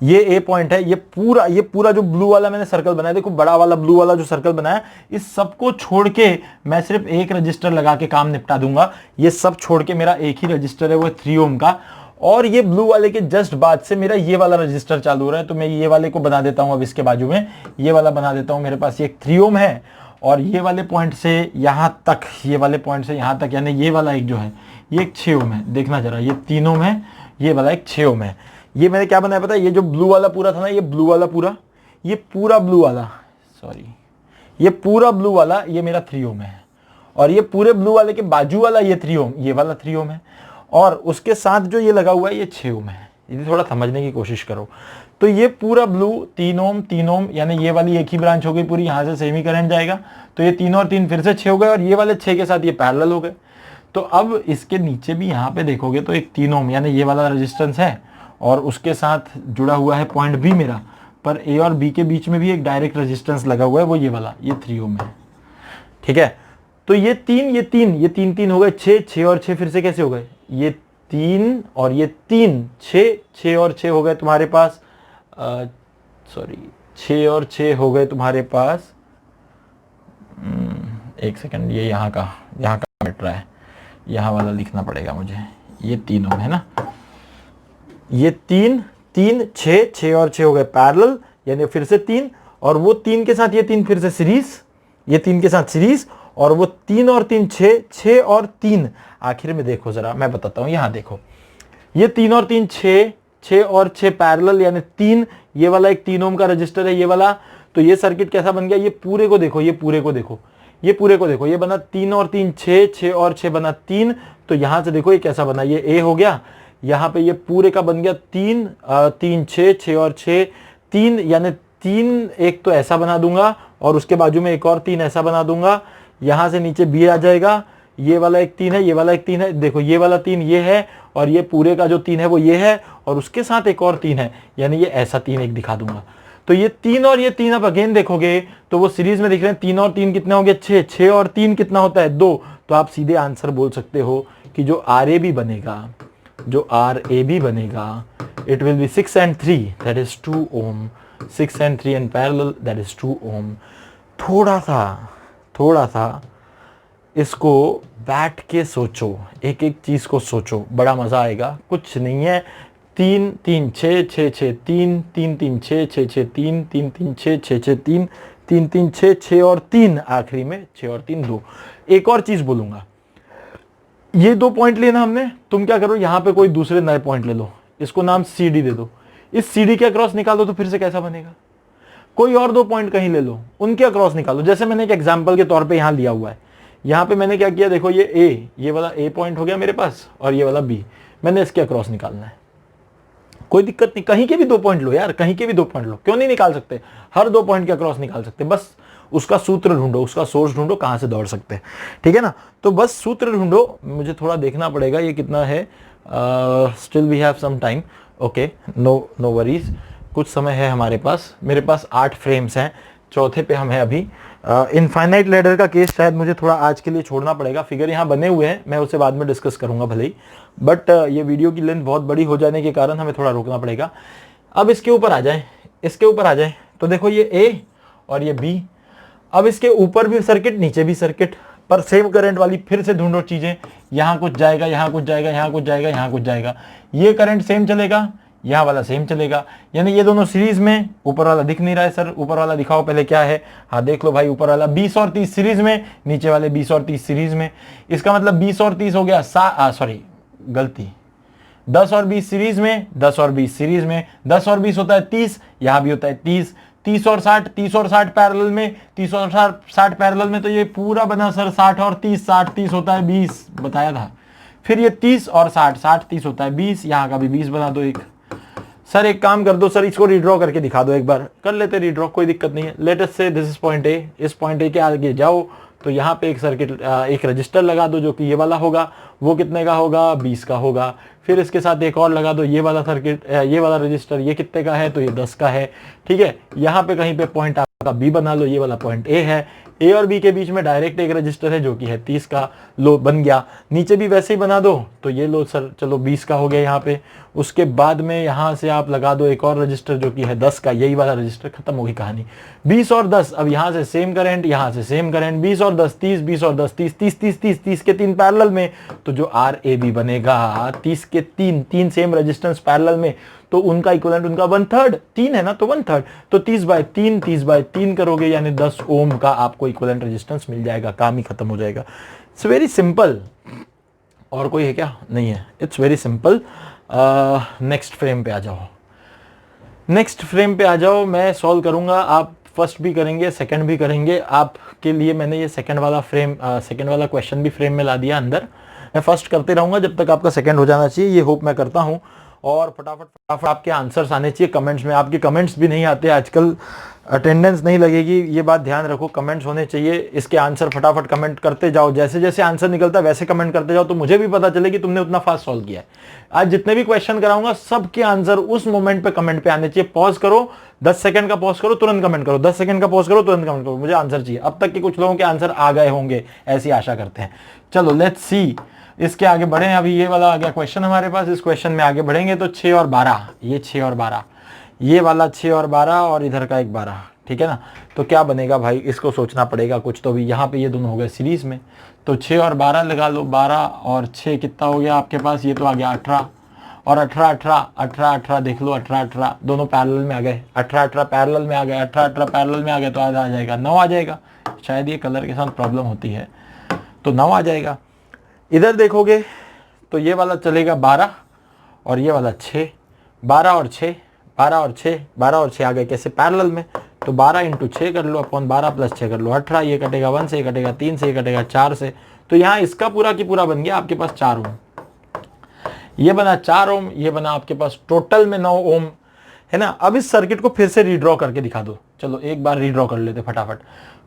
ये ए पॉइंट है, ये पूरा जो ब्लू वाला मैंने सर्कल बनाया, देखो बड़ा वाला ब्लू वाला जो सर्कल बनाया, इस सबको छोड़ के मैं सिर्फ एक रजिस्टर लगा के काम निपटा दूंगा। ये सब छोड़ के मेरा एक ही रजिस्टर है, वो 3 ओम का, और ये ब्लू वाले के जस्ट बाद से मेरा ये वाला रजिस्टर चालू हो रहा है। तो मैं ये वाले को बना देता हूं, अब इसके बाजू में ये वाला बना देता हूं, मेरे पास ये 3 ओम है, और ये वाले पॉइंट से यहां तक, ये वाले पॉइंट से यहां तक, यानी ये वाला एक जो है ये एक 6 ओम है, देखना जरा, ये 3 ओम है, ये वाला एक 6 ओम है। ये मैंने क्या बनाया पता है, ये जो ब्लू वाला पूरा था ना, ये ब्लू वाला पूरा, ये पूरा ब्लू वाला, सॉरी, ये पूरा ब्लू वाला ये मेरा 3 ओम है, और ये पूरे ब्लू वाले के बाजू वाला ये 3 ओम, ये वाला 3 ओम है, और उसके साथ जो ये लगा हुआ है ये 6 ओम है। ये थोड़ा समझने की कोशिश करो। तो ये पूरा ब्लू 3 ओम 3 ओम, यानी ये वाली एक ही ब्रांच हो गई पूरी, यहां से सेमी करंट जाएगा, तो ये 3 और 3 फिर से 6 हो गए, और ये वाले 6 के साथ ये पैरेलल हो गए। तो अब इसके नीचे भी यहाँ पे देखोगे तो एक 3 ओम यानी ये वाला रेजिस्टेंस है, और उसके साथ जुड़ा हुआ है पॉइंट बी मेरा, पर ए और बी के बीच में भी एक डायरेक्ट रेजिस्टेंस लगा हुआ है, वो ये वाला, ये 3 ओम है, ठीक है। तो ये 3 हो गए 6 और 6 फिर से कैसे हो गए, ये 3 और ये 3 6 और 6 हो गए तुम्हारे पास, सॉरी 6 और 6 हो गए तुम्हारे पास, एक सेकंड, ये यहाँ का मिट रहा है, यहाँ वाला लिखना पड़ेगा मुझे, ये 3 ओम है ना, ये 3 6 और 6 हो गए पैरेलल, यानी फिर से 3, और वो 3 के साथ ये 3 फिर से सीरीज, ये 3 के साथ सीरीज, और वो 3 और 3 6, 6 और 3 आखिर में देखो जरा, मैं बताता हूँ, यहाँ देखो ये 3 और 3 6, 6 और 6 पैरेलल यानी 3, ये वाला एक 3 ओम का रजिस्टर है ये वाला। तो ये सर्किट कैसा बन गया, ये पूरे को देखो, ये पूरे को देखो, ये पूरे को देखो, ये बना 3 और 3 6, 6 और 6 बना 3। तो यहां से देखो ये कैसा बना, ये ए हो गया, यहाँ पे ये पूरे का बन गया 3 3 6, 6 और 6 3, यानी 3 एक तो ऐसा बना दूंगा और उसके बाजू में एक और 3 ऐसा बना दूंगा। यहां से नीचे बी आ जाएगा, ये वाला एक 3 है, ये वाला एक 3 है, देखो ये वाला 3 ये है और ये पूरे का जो 3 है वो ये है और उसके साथ एक और 3 है, यानी ये ऐसा 3 एक दिखा दूंगा। तो ये 3 और ये 3 अब अगेन देखोगे तो वो सीरीज में दिख रहे हैं, 3 और 3 कितने हो गए 6, 6 और 3 कितना होता है 2। तो आप सीधे आंसर बोल सकते हो कि जो RAB बनेगा, जो RAB बनेगा, it will be 6 and 3 that is 2 ohm, 6 and 3 in parallel that is 2 ohm. थोड़ा सा इसको बैठ के सोचो, एक एक चीज को सोचो, बड़ा मजा आएगा। कुछ नहीं है, 3 3 6 6 6 3 3 3 6 6 6 3 3 3 6 6 6 3 3 3 6 6 और 3 आखिरी में 6 और 3 2। एक और चीज बोलूंगा, ये 2 पॉइंट लेना हमने, तुम क्या करो यहाँ पे कोई दूसरे नए पॉइंट ले लो, इसको नाम CD दे दो, इस CD के अक्रॉस निकालो तो फिर से कैसा बनेगा। कोई और 2 पॉइंट कहीं ले लो, उनके अक्रॉस निकालो। जैसे मैंने एक एग्जाम्पल के तौर पर यहाँ लिया हुआ है, यहाँ पे मैंने क्या किया, देखो ये A, ये वाला A पॉइंट हो गया मेरे पास और ये वाला B, मैंने इसके अक्रॉस निकालना है। कोई दिक्कत नहीं, कहीं के भी 2 पॉइंट लो यार, कहीं के भी 2 पॉइंट लो, क्यों नहीं निकाल सकते, हर 2 पॉइंट के अक्रॉस निकाल सकते, बस उसका सूत्र ढूंढो, उसका सोर्स ढूंढो, कहां से दौड़ सकते हैं, ठीक है ना। तो बस सूत्र ढूंढो, मुझे थोड़ा देखना पड़ेगा ये कितना है, still we have some time, okay, no worries, कुछ समय है हमारे पास। मेरे पास 8 फ्रेम्स हैं, चौथे पे हम हैं अभी। इनफाइनाइट लैडर का केस शायद मुझे थोड़ा आज के लिए छोड़ना पड़ेगा, फिगर यहाँ बने हुए हैं, मैं उसे बाद में डिस्कस करूंगा भले ही, बट ये वीडियो की लेंथ बहुत बड़ी हो जाने के कारण हमें थोड़ा रोकना पड़ेगा। अब इसके ऊपर आ जाए, इसके ऊपर आ जाए तो देखो ये A और ये B, अब इसके ऊपर भी सर्किट नीचे भी सर्किट, पर सेम करंट वाली फिर से ढूंढो चीजें, यहाँ कुछ जाएगा, यहाँ कुछ जाएगा, यहाँ कुछ जाएगा, यहाँ कुछ जाएगा, ये करंट सेम चलेगा, यहाँ वाला सेम चलेगा, यानी ये दोनों सीरीज में। ऊपर वाला दिख नहीं रहा है सर, ऊपर वाला दिखाओ पहले क्या है, हाँ देख लो भाई, ऊपर वाला 20 और 30 सीरीज में, नीचे वाले 20 और 30 सीरीज में। इसका मतलब 20 और 30 हो गया, सॉरी गलती, 10 और 20 सीरीज में, 10 और 20 सीरीज में, 10 और 20 होता है 30, यहाँ भी होता है 30, 30 और 60, 30 और 60 पैरेलल में, 30 और 60 पैरेलल में, तो ये पूरा बना सर 60 और 30, 60 30 होता है 20, बताया था। फिर ये 30 और 60, 60 30 होता है 20, यहाँ का भी 20 बना दो एक। सर एक काम कर दो सर, इसको रीड्रॉ करके दिखा दो, एक बार कर लेते रीड्रॉ, कोई दिक्कत नहीं है। लेट अस से दिस इज पॉइंट A, इस पॉइंट A के आगे जाओ तो यहाँ पे एक सर्किट, एक रजिस्टर लगा दो जो कि ये वाला होगा, वो कितने का होगा 20 का होगा। फिर इसके साथ एक और लगा दो, ये वाला सर्किट, ये वाला रजिस्टर, ये कितने का है तो ये 10 का है, ठीक है। यहाँ पे कहीं पे पॉइंट आपका B बना लो, ये वाला पॉइंट A है, A और B के बीच में डायरेक्ट एक रजिस्टर है जो कि है 30 का, लो बन गया। नीचे भी वैसे ही बना दो, तो ये लो सर चलो 20 का हो गया यहाँ पे। उसके बाद में यहाँ से आप लगा दो एक और रजिस्टर जो कि है 10 का, यही वाला रजिस्टर, खत्म होगी कहानी। 20 और 10, अब यहाँ से सेम करंट, यहाँ से सेम करंट, 20 और 10 30, 20 और 10 30, 30 30 30, 30 के 3 पैरेलल में, तो जो RAB बनेगा 30 के 3 सेम रेजिस्टेंस पैरेलल में, तो उनका इक्विवेलेंट उनका 1/3, 3 है ना तो 1/3, तो 30/3, 30/3 करोगे यानी 10 ओम का आपको इक्विवेलेंट रेजिस्टेंस मिल जाएगा, काम ही खत्म हो जाएगा। It's very simple. और कोई है क्या? नहीं है, it's very simple. Next frame पे आ जाओ, नेक्स्ट फ्रेम पे आ जाओ, मैं सॉल्व करूंगा, आप फर्स्ट भी करेंगे सेकंड भी करेंगे। आपके लिए मैंने ये सेकंड वाला फ्रेम, सेकंड वाला क्वेश्चन भी फ्रेम में ला दिया अंदर। मैं फर्स्ट करते रहूंगा जब तक आपका सेकंड हो जाना चाहिए, ये होप मैं करता हूं। और फटाफट आपके आंसर्स आने चाहिए कमेंट्स में। आपके कमेंट्स भी नहीं आते आजकल, अटेंडेंस नहीं लगेगी, ये बात ध्यान रखो, कमेंट्स होने चाहिए। इसके आंसर फटाफट कमेंट करते जाओ, जैसे जैसे आंसर निकलता है वैसे कमेंट करते जाओ, तो मुझे भी पता चले कि तुमने उतना फास्ट सॉल्व किया है। आज जितने भी क्वेश्चन कराऊंगा सबके आंसर उस मोमेंट पे कमेंट पे आने चाहिए। पॉज करो, 10 सेकंड का पॉज करो, तुरंत कमेंट करो, 10 सेकंड का पॉज करो, तुरंत कमेंट करो, मुझे आंसर चाहिए। अब तक के कुछ लोगों के आंसर आ गए होंगे, ऐसी आशा करते हैं। चलो लेट्स सी, इसके आगे बढ़े। अभी ये वाला आ गया क्वेश्चन हमारे पास, इस क्वेश्चन में आगे बढ़ेंगे तो 6 और 12, ये 6 और 12, ये वाला 6 और 12 और इधर का एक 12, ठीक है ना। तो क्या बनेगा भाई, इसको सोचना पड़ेगा कुछ तो भी। यहाँ पे ये दोनों हो गए सीरीज में, तो 6 और 12 लगा लो, 12 और 6 कितना हो गया आपके पास, ये तो आ गया 18, और 18 देख लो, 18 दोनों पैरेलल में आ गए, 18 पैरेलल में आ गए, 18 पैरेलल में आ गए तो आ जाएगा 9 आ जाएगा। शायद ये कलर के साथ प्रॉब्लम होती है, तो 9 आ जाएगा। इधर देखोगे तो ये वाला चलेगा 12 और ये वाला 6, 12 और 6, 12 और 6, 12 और 6 आ गए कैसे पैरेलल में, तो 12 इंटू 6 कर लो अपॉन 12 प्लस 6 कर लो 18, ये कटेगा 1 से, ये कटेगा 3 से, ये कटेगा 4 से, तो यहाँ इसका पूरा की पूरा बन गया आपके पास 4 ओम। ये बना 4 ओम, ये बना आपके पास टोटल में 9 ओम, है ना। अब इस सर्किट को फिर से रीड्रॉ करके दिखा दो। चलो एक बार रीड्रॉ कर लेते फटाफट,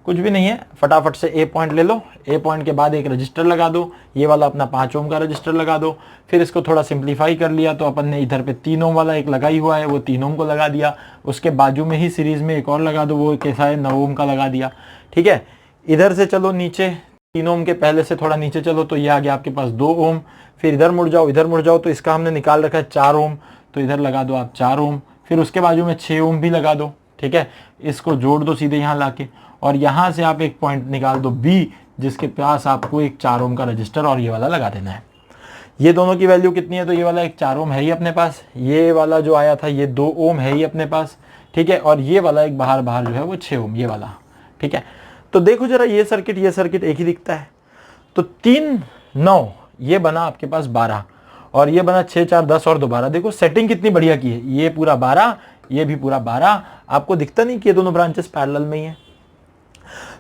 कुछ भी नहीं है, फटाफट से ए पॉइंट ले लो, ए पॉइंट के बाद एक रजिस्टर लगा दो, ये वाला अपना 5 ओम का रजिस्टर लगा दो। फिर इसको थोड़ा सिंप्लीफाई कर लिया तो अपन ने इधर पे 3 ओम वाला एक लगा ही हुआ है, वो 3 ओम को लगा दिया। उसके बाजू में ही सीरीज में एक और लगा दो, वो कैसा है 9 ओम का लगा दिया, ठीक है। इधर से चलो नीचे, 3 ओम के पहले से थोड़ा नीचे चलो तो ये आ गया आपके पास 2 ओम। फिर इधर मुड़ जाओ, इधर मुड़ जाओ तो इसका हमने निकाल रखा है 4 ओम, तो इधर लगा दो आप 4 ओम। फिर उसके बाजू में 6 ओम भी लगा दो, ठीक है। इसको जोड़ दो सीधे यहाँ लाके, और यहाँ से आप एक पॉइंट निकाल दो बी, जिसके पास आपको एक 4 ओम का रजिस्टर और ये वाला लगा देना है। ये दोनों की वैल्यू कितनी है, तो ये वाला एक 4 ओम है ही अपने पास, ये वाला जो आया था ये 2 ओम है ही अपने पास, ठीक है। और ये वाला एक बाहर जो है वो 6 ओम, ये वाला, ठीक है। तो देखो जरा ये सर्किट एक ही दिखता है, तो 3 9 ये बना आपके पास 12 और ये बना 6 4 10 और दोबारा देखो सेटिंग कितनी बढ़िया की है, ये पूरा 12, ये भी पूरा 12। आपको दिखता नहीं कि ये दोनों ब्रांचेस पैरेलल में ही है,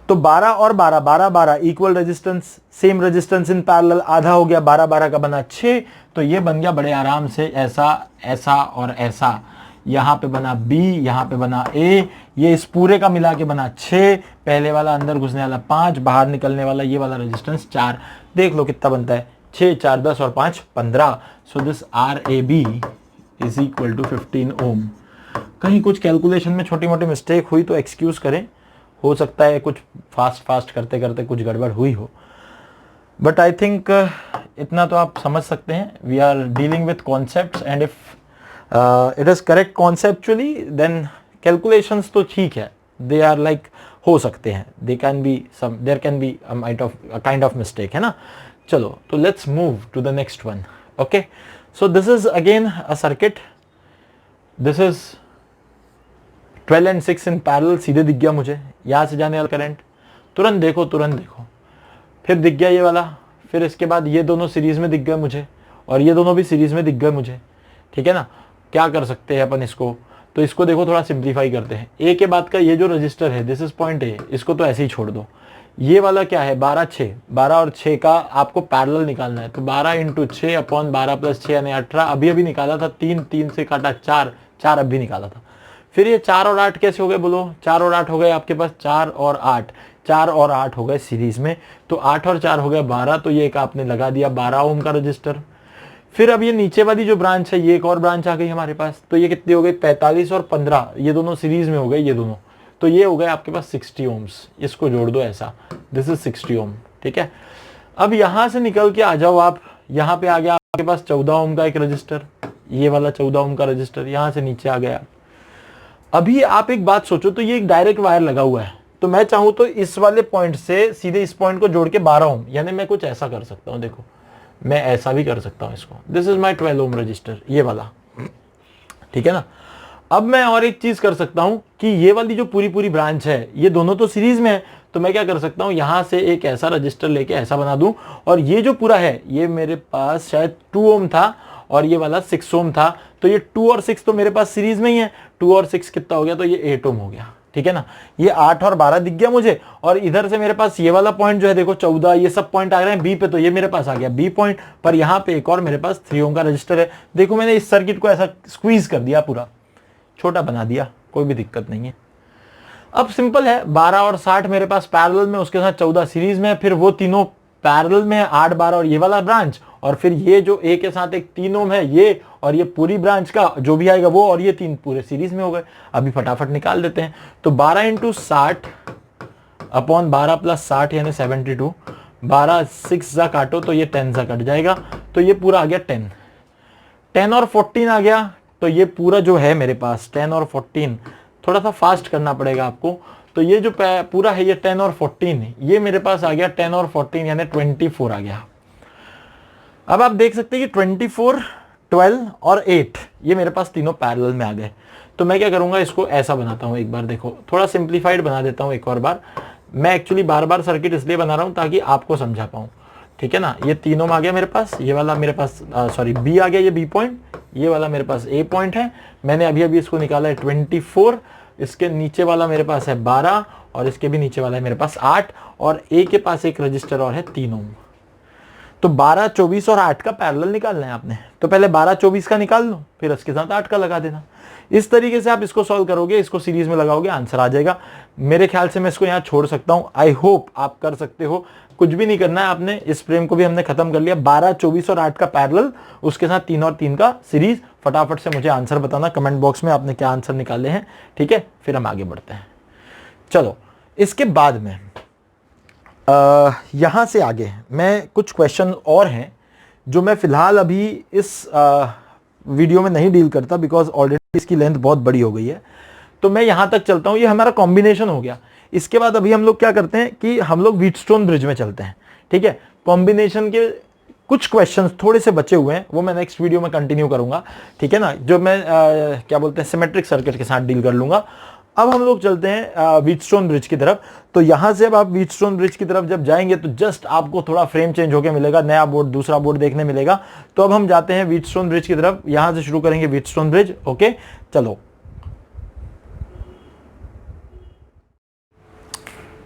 तो 12 और 12 12 12 equal resistance, same resistance in parallel, आधा हो गया 12 12 का बना 6, तो ये बन गया बड़े आराम से ऐसा ऐसा और ऐसा। यहाँ पे बना B, यहाँ पे बना A, ये इस पूरे का मिला के बना 6, पहले वाला अंदर घुसने वाला 5, बाहर निकलने वाला ये वाला रेजिस्टेंस 4। देख लो कितना बनता है, 6 4 10 और 5 15। So this RAB is equal to 15 ohm. कहीं कुछ कैलकुलेशन में छोटी मोटी मिस्टेक हुई तो एक्सक्यूज करें, हो सकता है कुछ फास्ट करते करते कुछ गड़बड़ हुई हो, बट आई थिंक इतना तो आप समझ सकते हैं। We are dealing with concepts and if it is correct conceptually then calculations तो ठीक है, दे आर लाइक हो सकते हैं, they can be some, there can be kind of mistake, है ना। चलो तो let's move to the next one. Okay, so this is again a circuit, this is 12 and 6 in parallel, सीधे दिख गया मुझे यहाँ से जाने वाला करंट, तुरंत देखो फिर दिख गया ये वाला, फिर इसके बाद ये दोनों सीरीज में दिख गए मुझे और ये दोनों भी सीरीज में दिख गए मुझे, ठीक है ना। क्या कर सकते हैं अपन इसको, तो इसको देखो थोड़ा सिंप्लीफाई करते हैं। ए के बाद का ये जो रजिस्टर है दिस इज पॉइंट ए, इसको तो ऐसे ही छोड़ दो। ये वाला क्या है 12 6, 12 और 6 का आपको पैरेलल निकालना है, तो 12 इंटू 6 अपॉन 12 प्लस 6 यानी 18। अभी निकाला था 3, 3 से काटा 4, 4 अभी निकाला था। फिर ये 4 और 8 कैसे हो गए बोलो, 4 और 8 हो गए आपके पास, 4 और 8, 4 और 8 हो गए सीरीज में, तो 8 और 4 हो गया 12, तो ये एक आपने लगा दिया 12 ओम का रजिस्टर। फिर अब ये नीचे वाली जो ब्रांच है ये एक और ब्रांच आ गई हमारे पास, तो ये कितनी हो गई 45 और 15, ये दोनों सीरीज में हो गए ये दोनों, तो ये हो गए आपके पास 60 ओम्स। इसको जोड़ दो ऐसा, दिस इज 60 ओम, ठीक है। अब यहां से निकल के आ जाओ आप, यहाँ पे आ गया आपके पास 14 ओम का एक रजिस्टर, ये वाला 14 ओम का रजिस्टर यहां से नीचे आ गया। अभी आप एक बात सोचो, तो ये एक डायरेक्ट वायर लगा हुआ है, तो मैं चाहूं तो इस वाले पॉइंट से सीधे इस पॉइंट को जोड़ के 12 ओम, यानी मैं कुछ ऐसा कर सकता हूं, देखो मैं ऐसा भी कर सकता हूं इसको, this is my 12 ohm resistor, ये वाला, ठीक है ना। अब मैं और एक चीज कर सकता हूं कि ये वाली जो पूरी ब्रांच है ये दोनों तो सीरीज में है, तो मैं क्या कर सकता हूं यहां से एक ऐसा रजिस्टर लेके ऐसा बना दूं, और ये जो पूरा है ये मेरे पास शायद 2 ओम था और ये वाला 6 ओम था, तो ये 2 और 6 तो मेरे पास सीरीज में ही है, 2 और 6 कितना हो गया, तो ये 8 ओम हो गया, ठीक है ना। ये 8 और 12 दिख गया मुझे, और इधर से मेरे पास ये वाला पॉइंट जो है देखो 14, ये सब पॉइंट आ रहे हैं बी पे, तो ये मेरे पास आ गया बी पॉइंट, पर यहाँ पे एक और मेरे पास 3 ओम का रजिस्टर है। देखो मैंने इस सर्किट को ऐसा स्क्वीज कर दिया, पूरा छोटा बना दिया, कोई भी दिक्कत नहीं है। अब सिंपल है, 12 और 60 मेरे पास पैरेलल में, उसके साथ 14 सीरीज में, फिर वो तीनों पैरेलल में 8 12 और ये वाला ब्रांच, और फिर ये जो ए के साथ एक 3 ओम है ये, और ये पूरी ब्रांच का जो भी आएगा वो, और ये 3 पूरे सीरीज में हो गए। अभी फटाफट निकाल देते हैं, तो 12 इंटू 60 अपॉन 12 प्लस 60 यानी 72, 12 6 जा काटो तो ये 10 जा कट जाएगा, तो ये पूरा आ गया 10, 10 और 14 आ गया, तो ये पूरा जो है मेरे पास 10 और 14, थोड़ा सा फास्ट करना पड़ेगा आपको, तो ये जो पूरा है ये 10 और 14, ये मेरे पास आ गया 10 और 14 यानी 24 आ गया। अब आप देख सकते हैं कि 24 12 और 8 ये मेरे पास तीनों पैरेलल में आ गए। तो मैं क्या करूंगा, इसको ऐसा बनाता हूं, एक बार देखो थोड़ा सिंप्लीफाइड बना देता हूं एक और बार। मैं एक्चुअली बार बार सर्किट इसलिए बना रहा हूं ताकि आपको समझा पाऊं, ठीक है ना। ये तीनों में आ गया मेरे पास, ये वाला मेरे पास सॉरी बी आ गया, ये बी पॉइंट, ये वाला मेरे पास ए पॉइंट है। मैंने अभी अभी इसको निकाला है 24, इसके नीचे वाला मेरे पास है 12 और इसके भी नीचे वाला है मेरे पास 8 और ए के पास एक रजिस्टर और है 3 ओम। तो 12, 24 और 8 का पैरेलल निकालना है आपने। तो पहले 12, 24 का निकाल लो, फिर उसके साथ 8 का लगा देना। इस तरीके से आप इसको सॉल्व करोगे, इसको सीरीज में लगाओगे, आंसर आ जाएगा। मेरे ख्याल से मैं इसको यहाँ छोड़ सकता हूँ। आई होप आप कर सकते हो। कुछ भी नहीं करना है आपने, इस फ्रेम को भी हमने खत्म कर लिया। 12, 24 और 8 का पैरेलल, उसके साथ 3 और 3 का सीरीज। फटाफट से मुझे आंसर बताना कमेंट बॉक्स में आपने क्या आंसर निकाले हैं, ठीक है। फिर हम आगे बढ़ते हैं। चलो, इसके बाद में यहां से आगे मैं कुछ क्वेश्चन और हैं जो मैं फिलहाल अभी इस वीडियो में नहीं डील करता, बिकॉज ऑलरेडी इसकी लेंथ बहुत बड़ी हो गई है। तो मैं यहां तक चलता हूं। ये हमारा कॉम्बिनेशन हो गया। इसके बाद अभी हम लोग क्या करते हैं कि हम लोग व्हीटस्टोन ब्रिज में चलते हैं, ठीक है। कॉम्बिनेशन के कुछ क्वेश्चंस थोड़े से बचे हुए हैं, वो मैं नेक्स्ट वीडियो में कंटिन्यू करूंगा, ठीक है ना। जो मैं क्या बोलते हैं सिमेट्रिक सर्किट के साथ डील कर लूंगा। अब हम लोग चलते हैं व्हीटस्टोन ब्रिज की तरफ। तो यहां से अब आप व्हीटस्टोन ब्रिज की तरफ जब जाएंगे तो जस्ट आपको थोड़ा फ्रेम चेंज होकर मिलेगा, नया बोर्ड, दूसरा बोर्ड देखने मिलेगा। तो अब हम जाते हैं व्हीटस्टोन ब्रिज की तरफ। यहां से शुरू करेंगे व्हीटस्टोन ब्रिज, ओके। चलो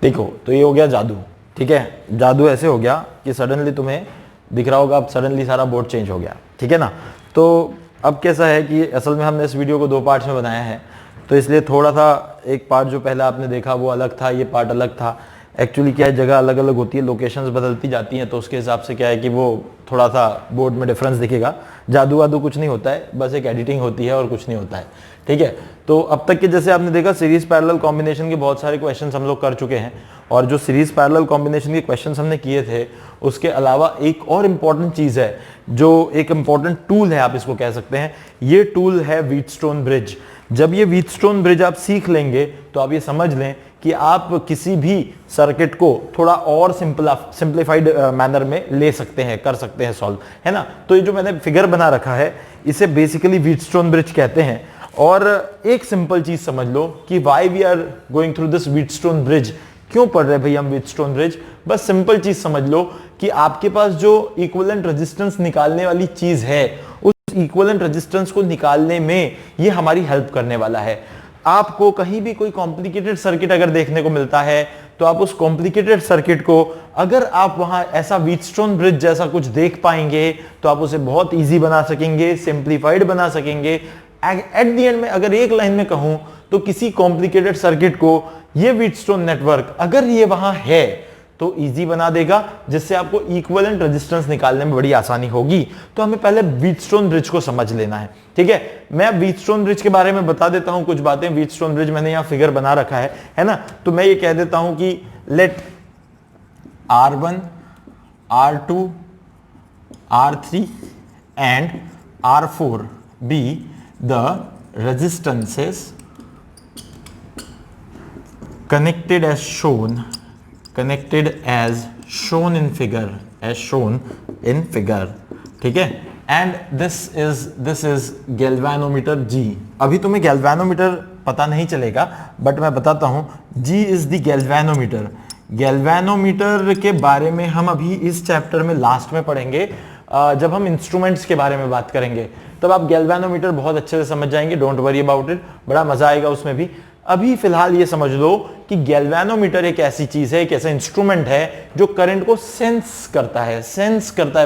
देखो, तो ये हो गया जादू, ठीक है। जादू ऐसे हो गया कि सडनली तुम्हें दिख रहा होगा, अब सडनली सारा बोर्ड चेंज हो गया, ठीक है ना। तो अब कैसा है कि असल में हमने इस वीडियो को 2 पार्ट्स में बनाया है, तो इसलिए थोड़ा सा एक पार्ट जो पहले आपने देखा वो अलग था, ये पार्ट अलग था। एक्चुअली क्या है, जगह अलग अलग होती है, लोकेशंस बदलती जाती हैं, तो उसके हिसाब से क्या है कि वो थोड़ा सा बोर्ड में डिफरेंस दिखेगा। जादू वादू कुछ नहीं होता है, बस एक एडिटिंग होती है और कुछ नहीं होता है, ठीक है। तो अब तक के जैसे आपने देखा सीरीज पैरेलल कॉम्बिनेशन के बहुत सारे क्वेश्चंस हम लोग कर चुके हैं, और जो सीरीज पैरेलल कॉम्बिनेशन के क्वेश्चंस हमने किए थे उसके अलावा एक और इम्पॉर्टेंट चीज़ है, जो एक इम्पॉर्टेंट टूल है, आप इसको कह सकते हैं। ये टूल है व्हीटस्टोन ब्रिज। जब ये व्हीटस्टोन ब्रिज आप सीख लेंगे तो आप ये समझ लें कि आप किसी भी सर्किट को थोड़ा और सिंप्लीफाइड मैनर में ले सकते हैं, कर सकते हैं सॉल्व, है ना। तो ये जो मैंने फिगर बना रखा है इसे बेसिकली व्हीटस्टोन ब्रिज कहते हैं। और एक सिंपल चीज समझ लो कि why we are going through this Wheatstone bridge, क्यों पढ़ रहे भाई हम व्हीटस्टोन ब्रिज। बस सिंपल चीज समझ लो कि आपके पास जो इक्विवेलेंट रेजिस्टेंस निकालने वाली चीज है, उस इक्विवेलेंट रेजिस्टेंस को निकालने में ये हमारी हेल्प करने वाला है। आपको कहीं भी कोई कॉम्प्लिकेटेड सर्किट अगर देखने को मिलता है तो आप उस कॉम्प्लिकेटेड सर्किट को अगर आप वहां ऐसा व्हीटस्टोन ब्रिज जैसा कुछ देख पाएंगे तो आप उसे बहुत इजी बना सकेंगे, सिंप्लीफाइड बना सकेंगे। एट द एंड में अगर एक लाइन में कहूं तो किसी कॉम्प्लिकेटेड सर्किट को ये व्हीटस्टोन नेटवर्क अगर ये वहां है तो इजी बना देगा, जिससे आपको इक्विवेलेंट रेजिस्टेंस निकालने में बड़ी आसानी होगी। तो हमें पहले व्हीटस्टोन ब्रिज को समझ लेना है, ठीक है। मैं व्हीटस्टोन ब्रिज के बारे में बता देता हूं कुछ बातें। व्हीटस्टोन ब्रिज मैंने यहां फिगर बना रखा है ना। तो मैं ये कह देता हूं कि let R1, R2, R3 and R4 be the resistances connected as shown in figure, ठीक है। And this is galvanometer G। अभी तुम्हें गैल्वेनोमीटर पता नहीं चलेगा, बट मैं बताता हूं। G is the galvanometer. Galvanometer के बारे में हम अभी इस चैप्टर में लास्ट में पढ़ेंगे, जब हम इंस्ट्रूमेंट्स के बारे में बात करेंगे तब आप गैल्वेनोमीटर बहुत अच्छे से समझ जाएंगे। डोंट वरी अबाउट इट, बड़ा मजा आएगा उसमें भी। अभी फिलहाल ये समझ लो कि गैल्वेनोमीटर एक ऐसी चीज है, एक ऐसा इंस्ट्रूमेंट है जो करंट को सेंस करता है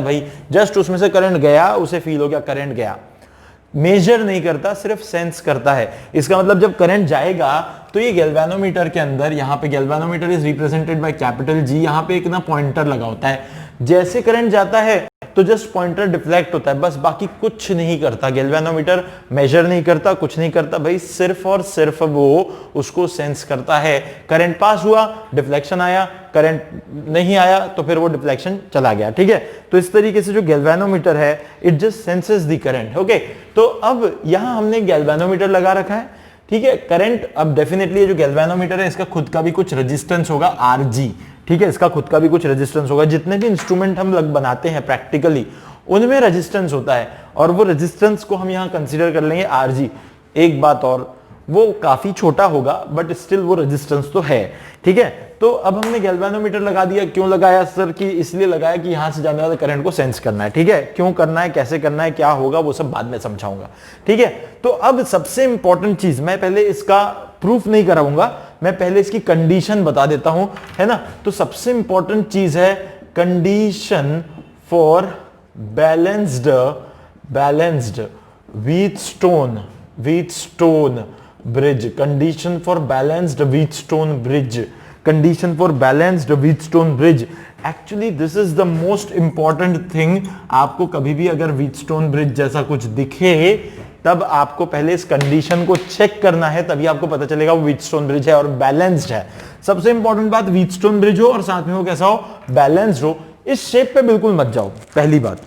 भाई। जस्ट उसमें से करंट गया, उसे फील हो गया करंट गया, मेजर नहीं करता, सिर्फ सेंस करता है। इसका मतलब जब करंट जाएगा तो ये गैल्वेनोमीटर के अंदर, यहाँ पे galvanometer is represented by capital G, यहाँ पे एक ना पॉइंटर लगा होता है। जैसे करंट जाता है तो जस्ट पॉइंटर डिफ्लेक्ट होता है, बस बाकी कुछ नहीं करता। गैल्वेनोमीटर मेजर नहीं करता, कुछ नहीं करता भाई, सिर्फ और सिर्फ वो उसको सेंस करता है। करंट पास हुआ, डिफ्लेक्शन आया, करंट नहीं आया तो फिर वो डिफ्लेक्शन चला गया, ठीक है। तो इस तरीके से जो गैल्वेनोमीटर है it just senses the current, okay. तो अब यहां हमने गैल्वेनोमीटर लगा रखा है, ठीक है। करंट अब डेफिनेटली जो गैल्वेनोमीटर है इसका खुद का भी कुछ रेजिस्टेंस होगा Rg, ठीक है। इसका खुद का भी कुछ रेजिस्टेंस होगा। जितने भी इंस्ट्रूमेंट हम बनाते हैं प्रैक्टिकली उनमें रेजिस्टेंस होता है, और वो रेजिस्टेंस को हम यहां कंसीडर कर लेंगे आरजी। एक बात और, वो काफी छोटा होगा बट स्टिल वो रेजिस्टेंस तो है, ठीक है। तो अब हमने गैल्वेनोमीटर लगा दिया। क्यों लगाया सर? कि इसलिए लगाया कि यहां से जाने वाले करंट को सेंस करना है, ठीक है। क्यों करना है, कैसे करना है, क्या होगा, वो सब बाद में समझाऊंगा, ठीक है। तो अब सबसे इंपॉर्टेंट चीज, मैं पहले इसका प्रूफ नहीं कराऊंगा, मैं पहले इसकी कंडीशन बता देता हूं, है ना। तो सबसे इंपॉर्टेंट चीज है condition for balanced Wheatstone bridge. Condition for balanced Wheatstone bridge, condition for balanced Wheatstone bridge. Actually this is the most important thing. आपको कभी भी अगर व्हीटस्टोन ब्रिज जैसा कुछ दिखे, तब आपको पहले इस कंडीशन को चेक करना है, तभी आपको पता चलेगा वो व्हीटस्टोन ब्रिज है और बैलेंस्ड है। सबसे इंपॉर्टेंट बात, व्हीटस्टोन ब्रिज हो और साथ में वो कैसा हो, बैलेंस्ड हो। इस शेप पे बिल्कुल मत जाओ, पहली बात।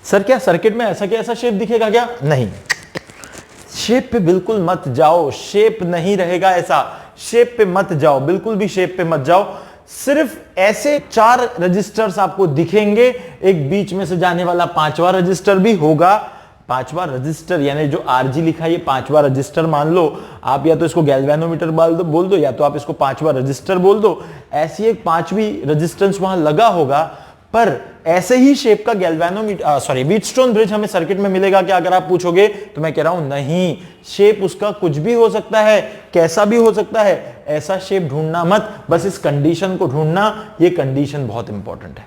सर क्या सर्किट में ऐसा क्या ऐसा शेप दिखेगा क्या? नहीं, शेप पे बिल्कुल मत जाओ, शेप नहीं रहेगा ऐसा। शेप पे मत जाओ, बिल्कुल भी शेप पे मत जाओ। सिर्फ ऐसे 4 रजिस्टर्स आपको दिखेंगे, एक बीच में से जाने वाला 5वां रजिस्टर भी होगा। 5वां रजिस्टर यानी जो आरजी लिखा है, ये 5वां रजिस्टर मान लो आप, या तो इसको गैल्वेनोमीटर बोल दो, या तो आप इसको 5वां रजिस्टर बोल दो। ऐसी एक 5वीं रजिस्टेंस वहां लगा होगा, पर ऐसे ही शेप का व्हीटस्टोन ब्रिज हमें सर्किट में मिलेगा क्या? अगर आप पूछोगे तो मैं कह रहा हूं नहीं, शेप उसका कुछ भी हो सकता है, कैसा भी हो सकता है। ऐसा शेप ढूंढना मत, बस इस कंडीशन को ढूंढना। ये कंडीशन बहुत इंपॉर्टेंट है।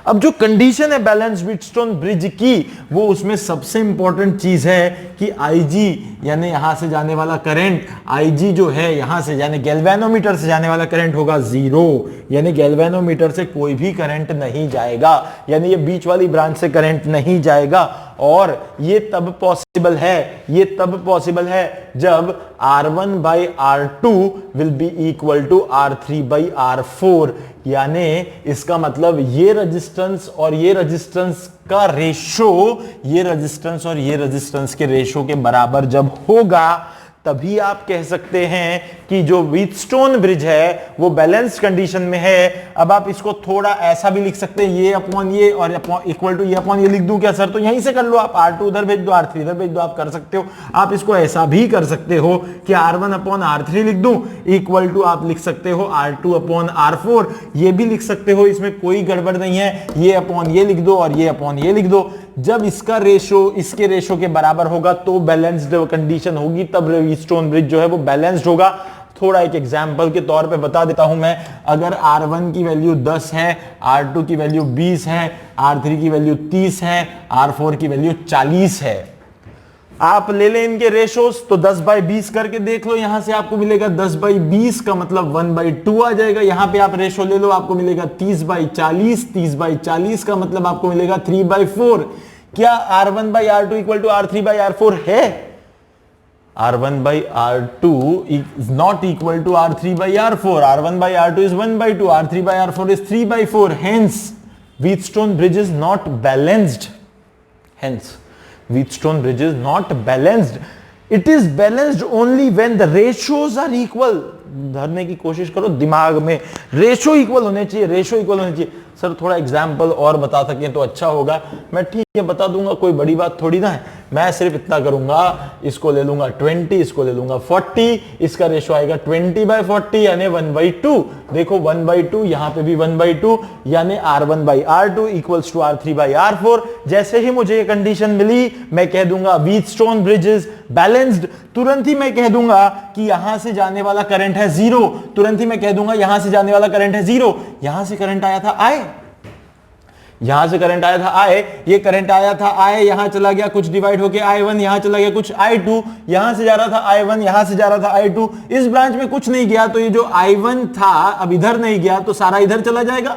अब जो कंडीशन है बैलेंस व्हीटस्टोन ब्रिज की, वो उसमें सबसे इंपॉर्टेंट चीज है कि आईजी यानी यहां से जाने वाला करंट, आईजी जो है यहां से यानी गैल्वेनोमीटर से जाने वाला करंट होगा 0, यानी गैल्वेनोमीटर से कोई भी करंट नहीं जाएगा, यानी ये बीच वाली ब्रांच से करंट नहीं जाएगा। और ये तब पॉसिबल है जब R1/R2 will be equal to R3/R4, यानी इसका मतलब ये रेजिस्टेंस और ये रेजिस्टेंस का रेशो, ये रेजिस्टेंस और ये रेजिस्टेंस के रेशो के बराबर जब होगा, तभी आप कह सकते हैं कि जो व्हीटस्टोन ब्रिज है वो बैलेंस्ड कंडीशन में है। अब आप इसको थोड़ा ऐसा भी लिख सकते हैं, ये अपॉन ये और इक्वल टू ये अपॉन ये लिख दूं क्या सर? तो यहीं से कर लो आप, R2 उधर भेज दो, R3 इधर भेज दो, आप कर सकते हो। आप इसको ऐसा भी कर सकते हो कि R1/R3 लिख दूं, इक्वल टू आप लिख सकते हो R2/R4, ये भी लिख सकते हो, इसमें कोई गड़बड़ नहीं है। ये अपॉन ये लिख दो और ये अपॉन ये लिख दो। जब इसका रेशो इसके रेशो के बराबर होगा तो बैलेंस्ड कंडीशन होगी, तब व्हीटस्टोन ब्रिज जो है वो बैलेंस्ड होगा। थोड़ा एक एग्जांपल के तौर पे बता देता हूं मैं। अगर R1 की वैल्यू 10 है, R2 की वैल्यू 20 है, R3 की वैल्यू 30 है, R4 की वैल्यू 40 है, आप ले लें इनके रेशोस, तो 10/20 करके देख लो। यहां से आपको मिलेगा 10/20 का मतलब 1/2 आ जाएगा। यहां पे आप रेशो ले लो, आपको मिलेगा 30/40, 30/40 का मतलब आपको मिलेगा 3/4। क्या R1/R2 इक्वल टू R3/R4 है? R1/R2 is not equal to R3/R4. R1/R2 is 1/2, R3/R4 is 3/4. Hence, Wheatstone bridge is not balanced. Hence, Wheatstone bridge is not balanced. It is balanced only when the ratios are equal. धरने की कोशिश करो दिमाग में, ratio equal होने चाहिए, ratio equal होने चाहिए। सर थोड़ा एग्जाम्पल और बता सकें तो अच्छा होगा। मैं ठीक है बता दूंगा, कोई बड़ी बात थोड़ी ना है। मैं सिर्फ इतना करूंगा, इसको ले लूंगा 20, इसको ले लूंगा 40, इसका रेशो आएगा 20/40 यानी 1/2। देखो 1/2, यहां पे भी 1/2, यानी R1/R2 इक्वल्स टू R3/R4। जैसे ही मुझे ये कंडीशन मिली, मैं कह दूंगा व्हीटस्टोन ब्रिज इज बैलेंस्ड। तुरंत ही मैं कह दूंगा कि यहां से जाने वाला करंट है 0। तुरंत ही मैं कह दूंगा यहां से जाने वाला करंट है 0। यहां से करंट आया था I, यहां से करंट आया था I, ये करंट आया था I, यहां चला गया कुछ डिवाइड होके I1, यहां चला गया कुछ I2, यहां से जा रहा था I1, यहां से जा रहा था I2, इस ब्रांच में कुछ नहीं गया, तो ये जो I1 था अब इधर नहीं गया तो सारा इधर चला जाएगा।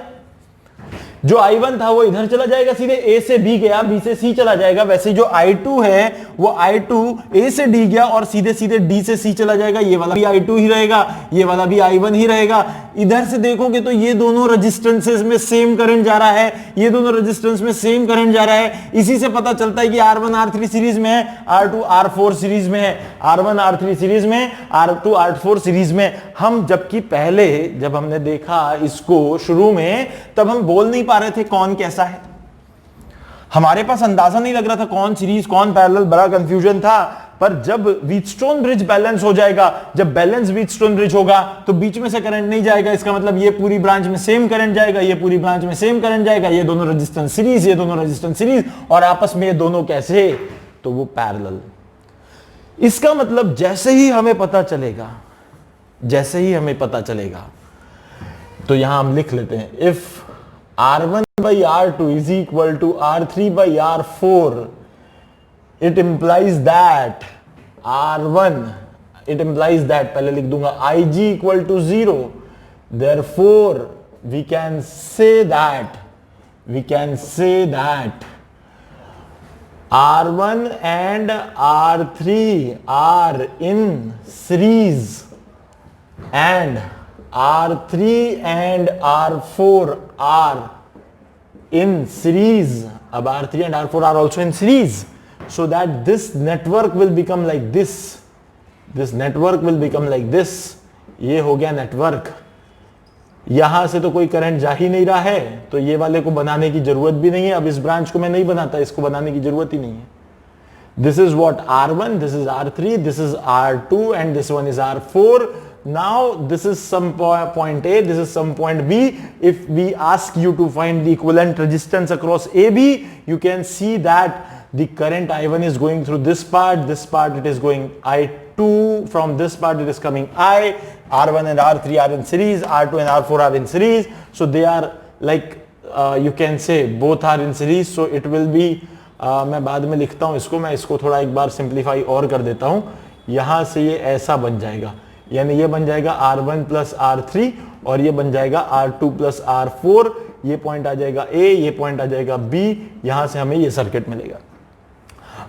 जो I1 था वो इधर चला जाएगा, सीधे A से B गया, B से C चला जाएगा। वैसे जो I2 है वो I2 A से D गया और सीधे सीधे D से C चला जाएगा। ये वाला भी I2 ही रहेगा, ये वाला भी I1 ही रहेगा। इधर से देखोगे तो ये दोनों रेजिस्टेंसेस में सेम करंट जा रहा है, ये दोनों रेजिस्टेंस में सेम करंट जा रहा है। इसी से पता चलता है कि R1 R3 सीरीज में है, R2 R4 सीरीज में है, R1 R3 सीरीज में, R2 R4 सीरीज में। हम जबकि पहले जब हमने देखा इसको शुरू में, तब हम बोल नहीं पा रहे थे कौन कैसा है। हमारे पास अंदाजा नहीं लग रहा था कौन सीरीज कौन पैरेलल, बड़ा कंफ्यूजन था। पर जब व्हीटस्टोन ब्रिज बैलेंस हो जाएगा, जब बैलेंस व्हीटस्टोन ब्रिज होगा तो बीच में से करंट नहीं जाएगा, इसका मतलब ये पूरी ब्रांच में सेम करंट जाएगा, ये पूरी ब्रांच में सेम करंट जाएगा, ये दोनों रेजिस्टेंस सीरीज, ये दोनों रेजिस्टेंस सीरीज, और आपस में ये दोनों कैसे, तो वो पैरेलल। इसका मतलब जैसे ही हमें पता चलेगा, जैसे ही हमें पता चलेगा, तो यहां हम लिख लेते हैं, if R1 by R2 is equal to R3 by R4, it implies that R1, it implies that, पहले लिख दूंगा IG equal to 0, therefore we can say that R1 and R3 are in series and R3 and R4 are in series. अब R3 and R4 are also in series, so that this network will become like this. This network will become like this. ये हो गया network. यहां से तो कोई current जा ही नहीं रहा है, तो ये वाले को बनाने की जरूरत भी नहीं है। अब इस ब्रांच को मैं नहीं बनाता, इसको बनाने की जरूरत ही नहीं है। This is what R1, this is R3, this is R2, and this one is R4. Now this is some point A, this is some point B. If we ask you to find the equivalent resistance across AB, you can see that the current I1 is going through this part it is going I2, from this part it is coming I, R1 and R3 are in series, R2 and R4 are in series, so they are like you can say both are in series, so it will be मैं बाद में लिखता हूं इसको, मैं इसको थोड़ा एक बार सिंप्लीफाई और कर देता हूं। यहां से ये ऐसा बन जाएगा, यानी ये बन जाएगा R1 प्लस R3 और ये बन जाएगा R2 प्लस R4, ये पॉइंट आ जाएगा A, ये पॉइंट आ जाएगा B, यहां से हमें ये सर्किट मिलेगा।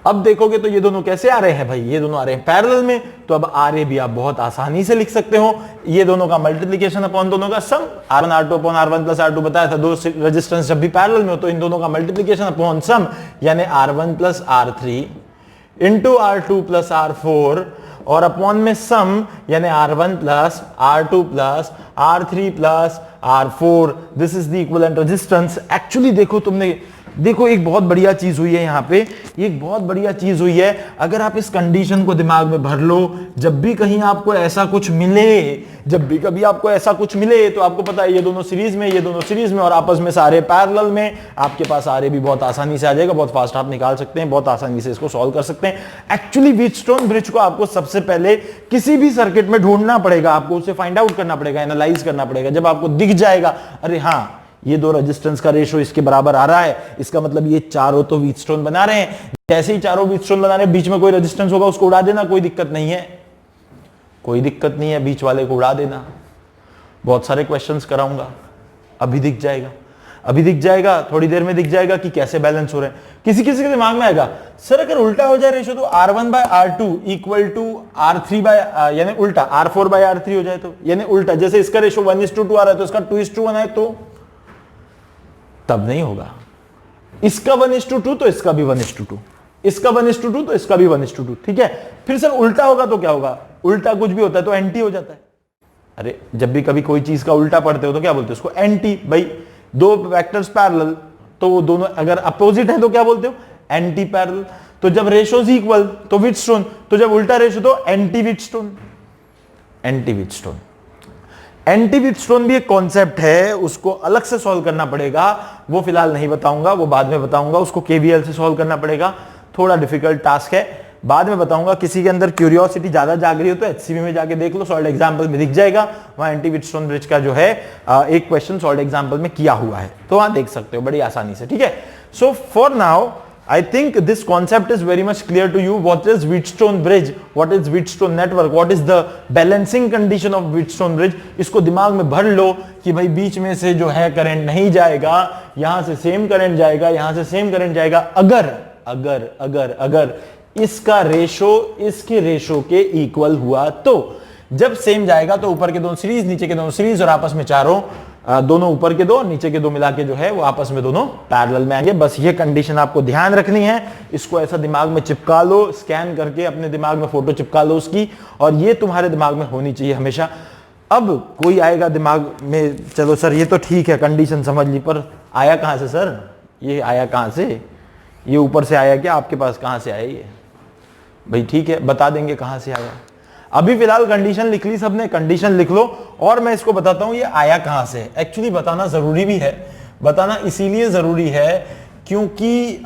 अब देखोगे तो ये दोनों कैसे आ रहे हैं भाई, ये दोनों आ रहे हैं पैरेलल में, तो अब RA भी आप बहुत आसानी से लिख सकते हो, ये दोनों का मल्टीप्लिकेशन अपॉन दोनों का सम, R1 R2 upon R1 plus R2 बताया था, दो रेजिस्टेंस जब भी पैरेलल में हो तो इन दोनों का मल्टीप्लिकेशन अपॉन सम, यानी R1 plus R3 into R2 plus R4 और अपॉन में सम, यानी R1 plus R2 plus R3 plus R4, this is the equivalent resistance. Actually देखो तुमने, देखो एक बहुत बढ़िया चीज हुई है यहाँ पे, एक बहुत बढ़िया चीज हुई है। अगर आप इस कंडीशन को दिमाग में भर लो, जब भी कहीं आपको ऐसा कुछ मिले, जब भी कभी आपको ऐसा कुछ मिले, तो आपको पता है ये दोनों सीरीज में, ये दोनों सीरीज में और आपस में सारे पैरेलल में, आपके पास आरे भी बहुत आसानी से आ जाएगा, बहुत फास्ट आप निकाल सकते हैं, बहुत आसानी से इसको सॉल्व कर सकते हैं। एक्चुअली व्हीटस्टोन ब्रिज को आपको सबसे पहले किसी भी सर्किट में ढूंढना पड़ेगा, आपको उसे फाइंड आउट करना पड़ेगा, एनालाइज करना पड़ेगा। जब आपको दिख जाएगा अरे हाँ ये दो रेजिस्टेंस का रेशो इसके बराबर आ रहा है, इसका मतलब ये चारों तो व्हीटस्टोन बना रहे हैं, जैसे ही चारों व्हीटस्टोन बना रहे हैं, बीच में कोई रेजिस्टेंस होगा उसको उड़ा देना, कोई दिक्कत नहीं है, कोई दिक्कत नहीं है, बीच वाले को उड़ा देना। बहुत सारे क्वेश्चंस कराऊंगा, अभी दिख जाएगा, अभी दिख जाएगा, थोड़ी देर में दिख जाएगा कि कैसे बैलेंस हो रहे हैं। किसी किसी के दिमाग में आएगा सर अगर उल्टा हो जाए रेशो तो R1 bye R2 equal to R3 bye, यानी उल्टा R4 बाय R3 हो जाए तो, यानी उल्टा, जैसे इसका रेशो 1:2 आ रहा है तो इसका 2:1 है, तो तब नहीं होगा। इसका 1:2 तो इसका भी 1:2, इसका 1:2 तो इसका भी 1:2, ठीक है। फिर सर उल्टा होगा तो क्या होगा, उल्टा कुछ भी होता है तो एंटी हो जाता है। अरे जब भी कभी कोई चीज का उल्टा पढ़ते हो तो क्या बोलते हो उसको, एंटी। भाई दो वेक्टर्स पैरेलल तो वो दोनों अगर अपोजिट है तो क्या बोलते हो, एंटी पैरेलल। तो जब रेशोज इक्वल तो व्हीटस्टोन, तो जब उल्टा रेशो तो anti Wheatstone, anti Wheatstone. Anti Wheatstone भी एक कॉन्सेप्ट है, उसको अलग से सॉल्व करना पड़ेगा, वो फिलहाल नहीं बताऊंगा, वो बाद में बताऊंगा। उसको केवीएल से सॉल्व करना पड़ेगा, थोड़ा डिफिकल्ट टास्क है, बाद में बताऊंगा। किसी के अंदर क्यूरियोसिटी ज्यादा जाग रही हो तो एचसीबी में जाके देख लो, सॉल्व एग्जांपल में दिख जाएगा, वहां एंटी व्हीटस्टोन ब्रिज का जो है एक क्वेश्चन सॉल्व एग्जांपल में किया हुआ है, तो वहां देख सकते हो बड़ी आसानी से, ठीक है। So for now I think this concept is very much clear to you. What is Wheatstone bridge? What is Wheatstone network? What is the balancing condition of Wheatstone bridge? इसको दिमाग में भर लो कि भाई बीच में से जो है करंट नहीं जाएगा, यहां से सेम करंट जाएगा, यहां से सेम करंट जाएगा, अगर अगर अगर अगर इसका रेशो इसके रेशो के इक्वल हुआ। तो जब सेम जाएगा तो ऊपर के दोनों सीरीज, नीचे के दोनों सीरीज और आपस में चारों, दोनों ऊपर के दो नीचे के दो मिला के जो है वो आपस में दोनों पैरेलल में आएंगे। बस ये कंडीशन आपको ध्यान रखनी है, इसको ऐसा दिमाग में चिपका लो, स्कैन करके अपने दिमाग में फोटो चिपका लो उसकी, और ये तुम्हारे दिमाग में होनी चाहिए हमेशा। अब कोई आएगा दिमाग में, चलो सर ये तो ठीक है कंडीशन समझ ली, पर आया कहां से सर, ये आया कहां से, ये ऊपर से आया क्या, आपके पास कहां से आया ये भाई? ठीक है, बता देंगे कहां से आया। अभी फिलहाल कंडीशन लिख ली सबने, कंडीशन लिख लो और मैं इसको बताता हूं ये आया कहां से। एक्चुअली बताना जरूरी भी है, बताना इसीलिए जरूरी है क्योंकि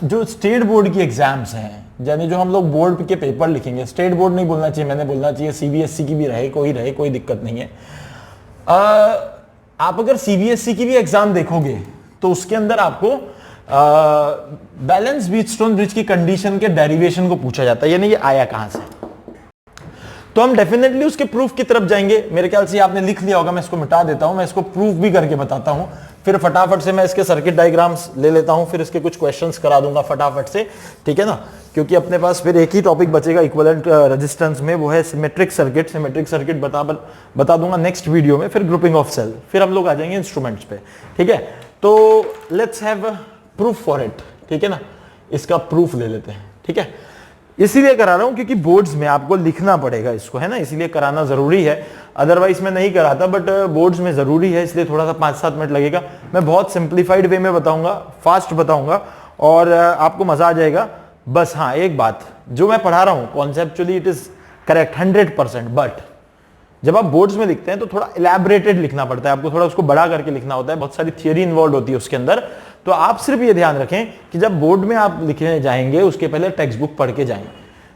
जो स्टेट बोर्ड की एग्जाम्स हैं, यानी जो हम लोग बोर्ड के पेपर लिखेंगे, स्टेट बोर्ड नहीं बोलना चाहिए, मैंने बोलना चाहिए सीबीएसई की भी रहे, कोई दिक्कत नहीं है। आप अगर सीबीएसई की भी एग्जाम देखोगे तो उसके अंदर आपको बैलेंस व्हीटस्टोन ब्रिज की कंडीशन के डेरिवेशन को पूछा जाता है, यानी ये आया कहां से। तो हम डेफिनेटली उसके प्रूफ की तरफ जाएंगे। मेरे ख्याल से आपने लिख लिया होगा, मैं इसको मिटा देता हूं, मैं इसको प्रूफ भी करके बताता हूं, फिर फटाफट से मैं इसके सर्किट डायग्राम्स ले लेता हूं, फिर इसके कुछ क्वेश्चंस करा दूंगा फटाफट से, ठीक है ना, क्योंकि अपने पास फिर एक ही टॉपिक बचेगा इक्विवेलेंट रेजिस्टेंस में, वो है सिमेट्रिक सर्किट। सिमेट्रिक सर्किट बता दूंगा नेक्स्ट वीडियो में, फिर ग्रुपिंग ऑफ सेल, फिर हम लोग आ जाएंगे इंस्ट्रूमेंट्स पे, ठीक है। तो let's have proof for it, ठीक है ना, इसका प्रूफ ले लेते हैं, ठीक है। इसीलिए करा रहा हूं क्योंकि बोर्ड्स में आपको लिखना पड़ेगा इसको, है ना, इसीलिए कराना जरूरी है, अदरवाइज मैं नहीं कराता, बट बोर्ड्स में जरूरी है, इसलिए थोड़ा सा 5-7 मिनट लगेगा। मैं बहुत सिंप्लीफाइड वे में बताऊंगा, फास्ट बताऊंगा और आपको मजा आ जाएगा। बस हाँ, एक बात, जो मैं पढ़ा रहा हूं conceptually it is correct 100%, but जब आप बोर्ड्स में लिखते हैं तो थोड़ा इलैबोरेटेड लिखना पड़ता है, आपको थोड़ा उसको बड़ा करके लिखना होता है, बहुत सारी थियरी इन्वॉल्व होती है उसके अंदर। तो आप सिर्फ ये ध्यान रखें कि जब बोर्ड में आप लिखने जाएंगे उसके पहले टेक्स्ट बुक पढ़ के जाएं,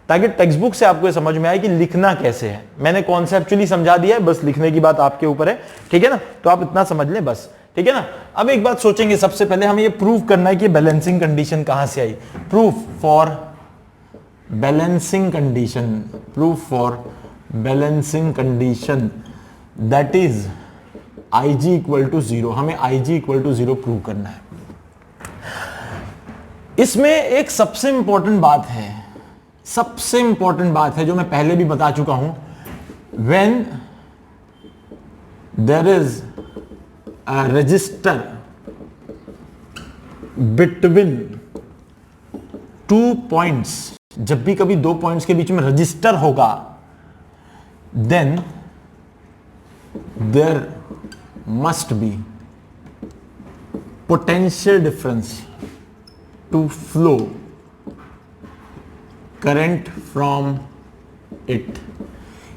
ताकि टेक्स्ट बुक से आपको ये समझ में आए कि लिखना कैसे है। मैंने कॉन्सेप्चुअली समझा दिया है, बस लिखने की बात आपके ऊपर है, ठीक है ना, तो आप इतना समझ लें बस, ठीक है ना। अब एक बात सोचेंगे, सबसे पहले हमें ये प्रूव करना है कि बैलेंसिंग कंडीशन कहां से आई। Proof for balancing condition, proof for balancing condition that is Ig equal to 0, हमें Ig इक्वल टू 0 प्रूव करना है। इसमें एक सबसे इंपॉर्टेंट बात है, सबसे इंपॉर्टेंट बात है जो मैं पहले भी बता चुका हूं, when there is a resistor between 2 points, जब भी कभी 2 पॉइंट्स के बीच में रजिस्टर होगा, then there must be potential difference to flow current from it।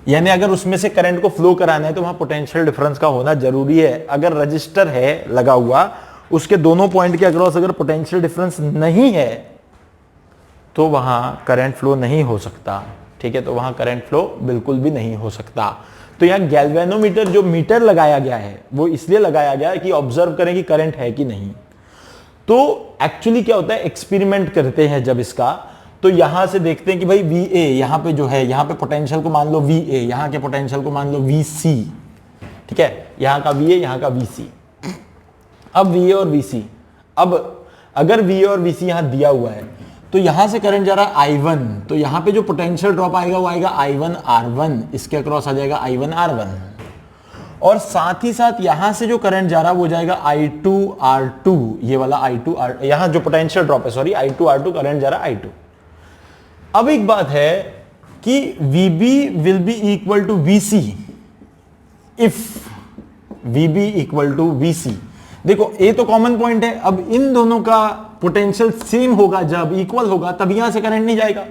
यानी अगर उसमें से करंट को फ्लो कराना है तो वहां पोटेंशियल डिफरेंस का होना जरूरी है। अगर रजिस्टर है लगा हुआ, उसके दोनों पॉइंट के अक्रॉस अगर पोटेंशियल डिफरेंस नहीं है तो वहां करंट फ्लो नहीं हो सकता, ठीक है, तो वहां करंट फ्लो बिल्कुल भी नहीं हो सकता। तो यहां गैल्वेनोमीटर जो मीटर लगाया गया है वो इसलिए लगाया गया है कि ऑब्जर्व करें कि करंट है कि नहीं। तो एक्चुअली क्या होता है, एक्सपेरिमेंट करते हैं जब इसका, तो यहां से देखते हैं कि भाई VA यहां पे जो है, यहां पे पोटेंशियल को मान लो VA, यहां के पोटेंशियल को मान लो VC, ठीक है, यहां का VA यहां का VC। अब VA और VC, अब अगर VA और VC यहां दिया हुआ है तो यहां से करंट जा रहा है I1, तो यहां पे जो पोटेंशियल ड्रॉप आएगा वो आएगा I1R1, इसके अक्रॉस आ जाएगा I1R1, और साथ ही साथ यहां से जो करंट जा रहा है वो जाएगा I2R2, ये वाला I2R, यहां जो पोटेंशियल ड्रॉप है, सॉरी, I2R2 करंट जा रहा है I2। अब एक बात है कि VB will be equal to VC if VB equal to VC। देखो ए तो कॉमन पॉइंट है, अब इन दोनों का पोटेंशियल सेम होगा, जब इक्वल होगा तब यहां से करंट नहीं जाएगा।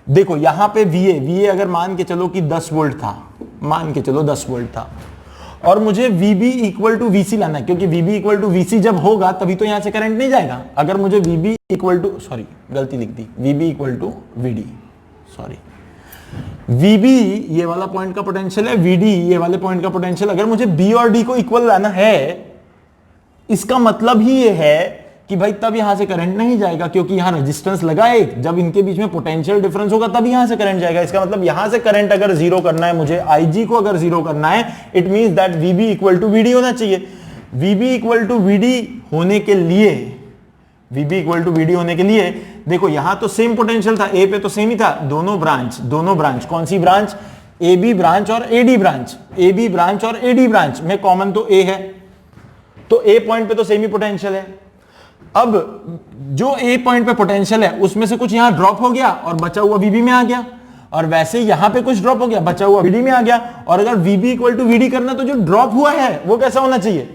देखो यहां पे VA अगर मान के चलो कि 10 वोल्ट था, मान के चलो 10 वोल्ट था, और मुझे VB इक्वल टू VC लाना है, क्योंकि VB इक्वल टू VC जब होगा तभी तो यहां से करंट नहीं जाएगा। अगर मुझे VB इक्वल टू, सॉरी गलती लिख दी, VB equal to VD, sorry, VB ये वाला पॉइंट का पोटेंशियल है, VD ये वाले पॉइंट का पोटेंशियल। अगर मुझे B और D को इक्वल लाना है, इसका मतलब ही ये है कि भाई तब यहां से करंट नहीं जाएगा, क्योंकि यहां रेजिस्टेंस लगा है, जब इनके बीच में पोटेंशियल डिफरेंस होगा तब यहां से करंट जाएगा। इसका मतलब यहां से करंट अगर जीरो करना है मुझे, Ig को अगर जीरो करना है, it means that VB equal to VD होना चाहिए। VB इक्वल टू VD होने के लिए, VB इक्वल टू VD होने के लिए, देखो यहां तो सेम पोटेंशियल था, A पे तो सेम ही था, दोनों ब्रांच, कौन सी ब्रांच, AB ब्रांच और AD ब्रांच, AB ब्रांच और AD ब्रांच में कॉमन तो A है, तो A पॉइंट पे तो सेम ही पोटेंशियल है। अब जो A पॉइंट पे पोटेंशियल है उसमें से कुछ यहां ड्रॉप हो गया और बचा हुआ VB में आ गया, और वैसे यहां पे कुछ ड्रॉप हो गया, बचा हुआ VD में आ गया। और अगर VB इक्वल टू VD करना तो जो ड्रॉप हुआ है वो कैसा होना चाहिए,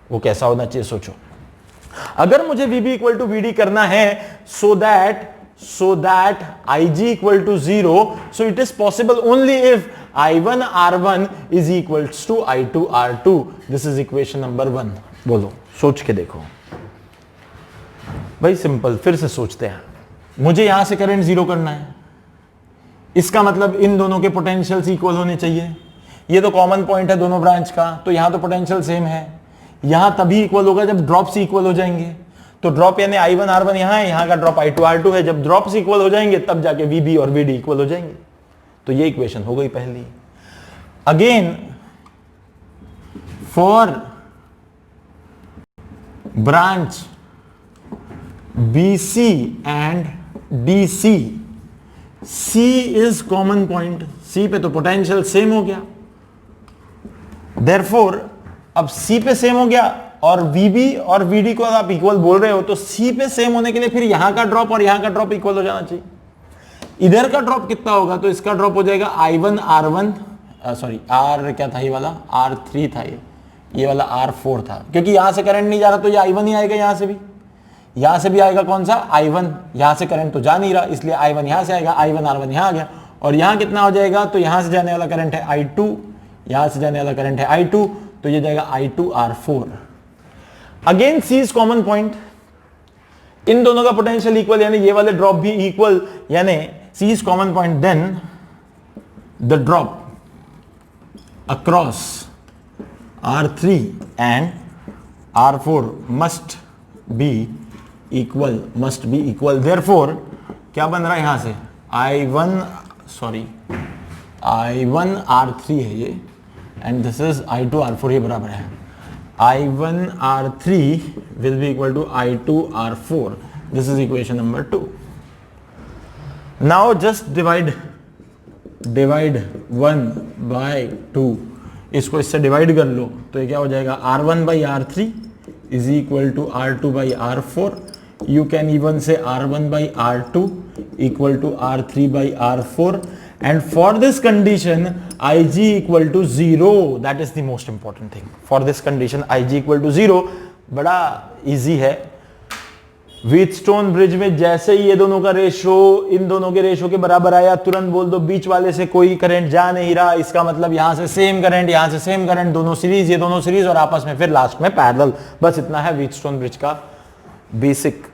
वो कैसा होना चाहिए सोचो। अगर मुझे VB इक्वल टू VD करना है so that IG equal to 0, so it is possible only if I1 R1 is equals to I2 R2. This is equation number 1. बोलो, सोच के देखो भाई, सिंपल, फिर से सोचते हैं। मुझे यहां से करंट जीरो करना है, इसका मतलब इन दोनों के पोटेंशियल्स इक्वल होने चाहिए। ये तो कॉमन पॉइंट है दोनों ब्रांच का, तो यहां तो पोटेंशियल सेम है। यहां तभी इक्वल होगा जब ड्रॉप्स इक्वल हो जाएंगे। तो ड्रॉप यानी I1 R1 यहां है, यहां का ड्रॉप I2 R2 है। जब ड्रॉप्स इक्वल हो जाएंगे तब जाके VB और VD इक्वल हो जाएंगे। तो ये इक्वेशन हो गई पहली। Again for branch BC and DC, C is common point, C पे तो पोटेंशियल सेम हो गया, देयरफॉर अब C पे सेम हो गया और VB और VD को आप इक्वल बोल रहे हो, तो C पे सेम होने के लिए फिर यहां का ड्रॉप और यहां का ड्रॉप इक्वल हो जाना चाहिए। इधर का ड्रॉप कितना होगा, तो इसका ड्रॉप हो जाएगा I1 R1, सॉरी R क्या था, ये वाला R3 था, ये वाला R4 था, क्योंकि यहां से करंट नहीं जा रहा तो ये I1 ही आएगा, यहां से भी आएगा कौन सा I1, यहां से करंट तो जा नहीं रहा, इसलिए I1 यहां से आएगा, I1 R1 यहां आ गया। और यहां कितना हो जाएगा, तो यहां से जाने वाला करंट है I2, यहां से जाने वाला करंट है I2, तो ये जाएगा I2 R4। Again C is common point, इन दोनों का पोटेंशियल इक्वल, यानी ये वाले ड्रॉप भी इक्वल, यानी C is common point, then the drop across R3 and R4 must be equal, therefore क्या बन रहा है यहां से, I1 R3 है ये, and this is I2 R4, ये बराबर है I1 R3 will be equal to I2 R4. This is equation number 2. Now just divide 1 by 2, इसको इससे डिवाइड कर लो, तो ये क्या हो जाएगा, R1 by R3 is equal to R2 by R4. You can even say R1 by R2 equal to R3 by R4, and for this condition Ig equal to 0. That is the most important thing. For this condition Ig equal to 0 बड़ा easy है। Wheatstone bridge में जैसे ही ये दोनों का ratio इन दोनों के ratio के बराबर आया, तुरंत बोल दो बीच वाले से कोई करंट जा नहीं रहा, इसका मतलब यहां से सेम करंट, यहां से सेम करंट, दोनों सीरीज, ये दोनों सीरीज और आपस में फिर लास्ट में पैरेलल। बस इतना है व्हीटस्टोन ब्रिज का basic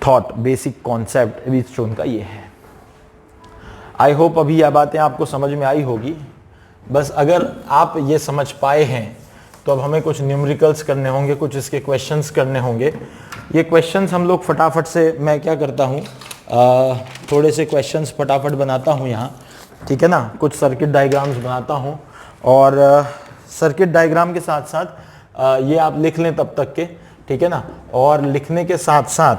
thought, basic concept Wheatstone का ये है। आई होप अभी यह बातें आपको समझ में आई होगी। बस अगर आप ये समझ पाए हैं तो अब हमें कुछ न्यूमेरिकल्स करने होंगे, कुछ इसके क्वेश्चंस करने होंगे। ये क्वेश्चंस हम लोग फटाफट से, मैं क्या करता हूँ, थोड़े से क्वेश्चंस फटाफट बनाता हूँ यहाँ, ठीक है ना, कुछ सर्किट डायग्राम्स बनाता हूँ, और सर्किट डायग्राम के साथ साथ ये आप लिख लें तब तक के, ठीक है ना, और लिखने के साथ साथ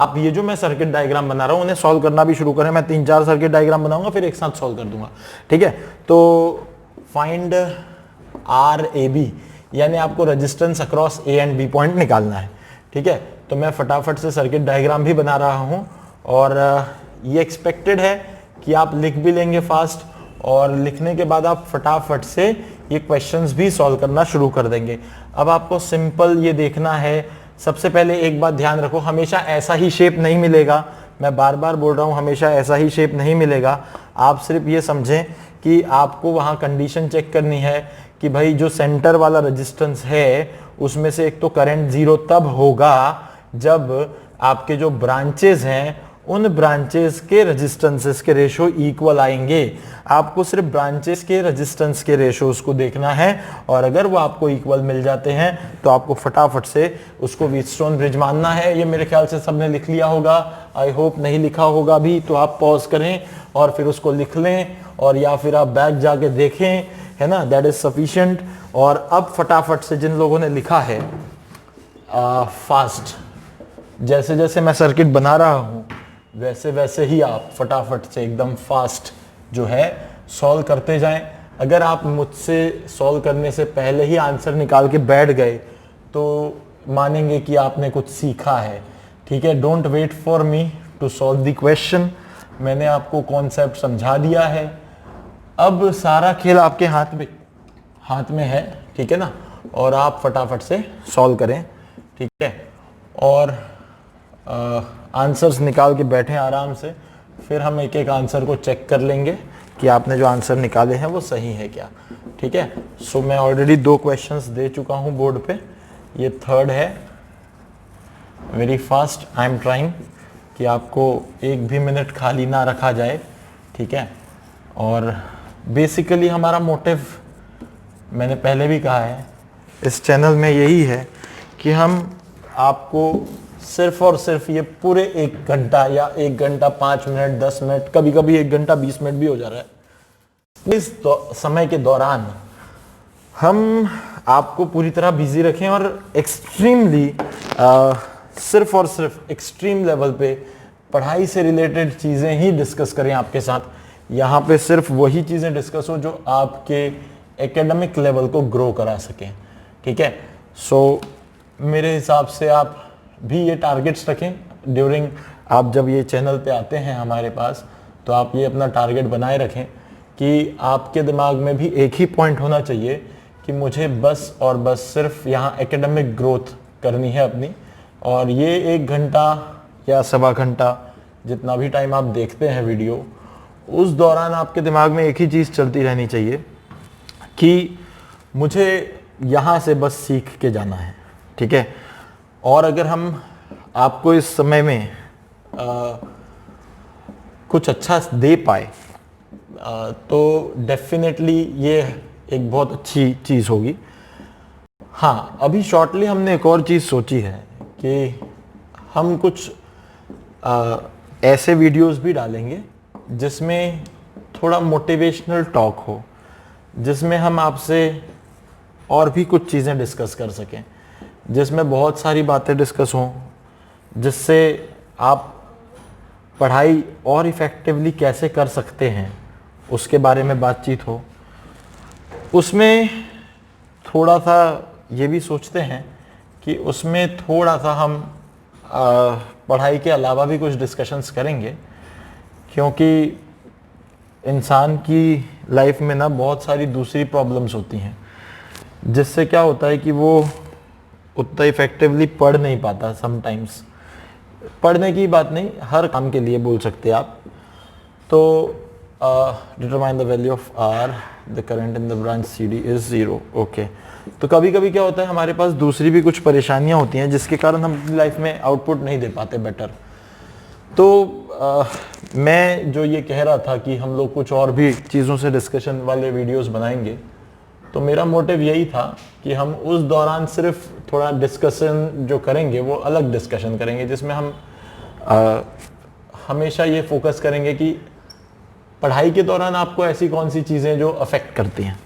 आप ये जो मैं सर्किट डायग्राम बना रहा हूँ उन्हें सॉल्व करना भी शुरू करें। मैं 3-4 सर्किट डायग्राम बनाऊंगा, फिर एक साथ सॉल्व कर दूंगा, ठीक है। तो फाइंड RAB, यानी आपको resistance across A and B point निकालना है, ठीक है। तो मैं फटाफट से सर्किट डायग्राम भी बना रहा हूँ, और ये एक्सपेक्टेड है कि आप लिख भी लेंगे फास्ट, और लिखने के बाद आप फटाफट से ये क्वेश्चंस भी सॉल्व करना शुरू कर देंगे। अब आपको सिंपल ये देखना है, सबसे पहले एक बात ध्यान रखो, हमेशा ऐसा ही शेप नहीं मिलेगा, मैं बार बार बोल रहा हूँ, हमेशा ऐसा ही शेप नहीं मिलेगा। आप सिर्फ ये समझें कि आपको वहाँ कंडीशन चेक करनी है कि भाई जो सेंटर वाला रेजिस्टेंस है उसमें से एक तो करंट जीरो तब होगा जब आपके जो ब्रांचेस हैं उन ब्रांचेस के रेजिस्टेंसेस के रेशो इक्वल आएंगे। आपको सिर्फ ब्रांचेस के रेजिस्टेंस के रेशोस को देखना है, और अगर वो आपको इक्वल मिल जाते हैं तो आपको फटाफट से उसको व्हीटस्टोन ब्रिज मानना है। ये मेरे ख्याल से सबने लिख लिया होगा, आई होप नहीं लिखा होगा भी तो आप पॉज करें और फिर उसको लिख लें, और या फिर आप बैक जाके देखें, है ना, दैट इज सफिशिएंट। और अब फटाफट से जिन लोगों ने लिखा है फास्ट, जैसे जैसे मैं सर्किट बना रहा हूँ वैसे वैसे ही आप फटाफट से एकदम फास्ट जो है सॉल्व करते जाएं। अगर आप मुझसे सॉल्व करने से पहले ही आंसर निकाल के बैठ गए तो मानेंगे कि आपने कुछ सीखा है, ठीक है। Don't wait for me to solve the question, मैंने आपको कॉन्सेप्ट समझा दिया है। अब सारा खेल आपके हाथ में है, ठीक है ना, और आप फटाफट से सॉल्व करें। ठीक है, और आंसर्स निकाल के बैठें आराम से, फिर हम एक एक आंसर को चेक कर लेंगे कि आपने जो आंसर निकाले हैं वो सही है क्या। ठीक है, सो मैं ऑलरेडी 2 क्वेश्चंस दे चुका हूं बोर्ड पे, ये थर्ड है। Very fast I am trying कि आपको एक भी मिनट खाली ना रखा जाए। ठीक है, और बेसिकली हमारा मोटिव, मैंने पहले भी कहा है, इस चैनल में यही है कि हम आपको सिर्फ और सिर्फ ये पूरे 1 घंटा या 1 घंटा 5 मिनट 10 मिनट, कभी कभी 1 घंटा 20 मिनट भी हो जा रहा है, इस समय के दौरान हम आपको पूरी तरह बिजी रखें और एक्सट्रीमली सिर्फ और सिर्फ एक्सट्रीम लेवल पे पढ़ाई से रिलेटेड चीज़ें ही डिस्कस करें आपके साथ। यहाँ पे सिर्फ वही चीज़ें डिस्कस हो जो आपके एकेडमिक लेवल को ग्रो करा सकें। ठीक है, सो मेरे हिसाब से आप भी ये टारगेट्स रखें ड्यूरिंग, आप जब ये चैनल पे आते हैं हमारे पास, तो आप ये अपना टारगेट बनाए रखें कि आपके दिमाग में भी एक ही पॉइंट होना चाहिए कि मुझे बस और बस सिर्फ यहाँ एकेडमिक ग्रोथ करनी है अपनी, और ये 1 घंटा या 1.25 घंटा जितना भी टाइम आप देखते हैं वीडियो, उस दौरान आपके दिमाग में एक ही चीज़ चलती रहनी चाहिए कि मुझे यहाँ से बस सीख के जाना है। ठीक है, और अगर हम आपको इस समय में कुछ अच्छा दे पाए तो डेफिनेटली ये एक बहुत अच्छी चीज़ होगी। हाँ, अभी शॉर्टली हमने एक और चीज़ सोची है कि हम कुछ ऐसे वीडियोस भी डालेंगे जिसमें थोड़ा मोटिवेशनल टॉक हो, जिसमें हम आपसे और भी कुछ चीज़ें डिस्कस कर सकें, जिसमें बहुत सारी बातें डिस्कस हों, जिससे आप पढ़ाई और इफ़ेक्टिवली कैसे कर सकते हैं उसके बारे में बातचीत हो। उसमें थोड़ा सा ये भी सोचते हैं कि उसमें थोड़ा सा हम पढ़ाई के अलावा भी कुछ डिस्कशंस करेंगे, क्योंकि इंसान की लाइफ में ना बहुत सारी दूसरी प्रॉब्लम्स होती हैं, जिससे क्या होता है कि वो उतना इफ़ेक्टिवली पढ़ नहीं पाता। समटाइम्स पढ़ने की बात नहीं, हर काम के लिए बोल सकते हैं आप। तो determine the value of R, the current in the branch C D is 0। Okay, तो कभी कभी क्या होता है, हमारे पास दूसरी भी कुछ परेशानियां होती हैं जिसके कारण हम अपनी लाइफ में आउटपुट नहीं दे पाते बेटर। तो मैं जो ये कह रहा था कि हम लोग कुछ और भी चीज़ों से डिस्कशन वाले वीडियोस बनाएंगे, तो मेरा मोटिव यही था कि हम उस दौरान सिर्फ थोड़ा डिस्कशन जो करेंगे वो अलग डिस्कशन करेंगे, जिसमें हम हमेशा ये फोकस करेंगे कि पढ़ाई के दौरान आपको ऐसी कौन सी चीज़ें जो अफेक्ट करती हैं,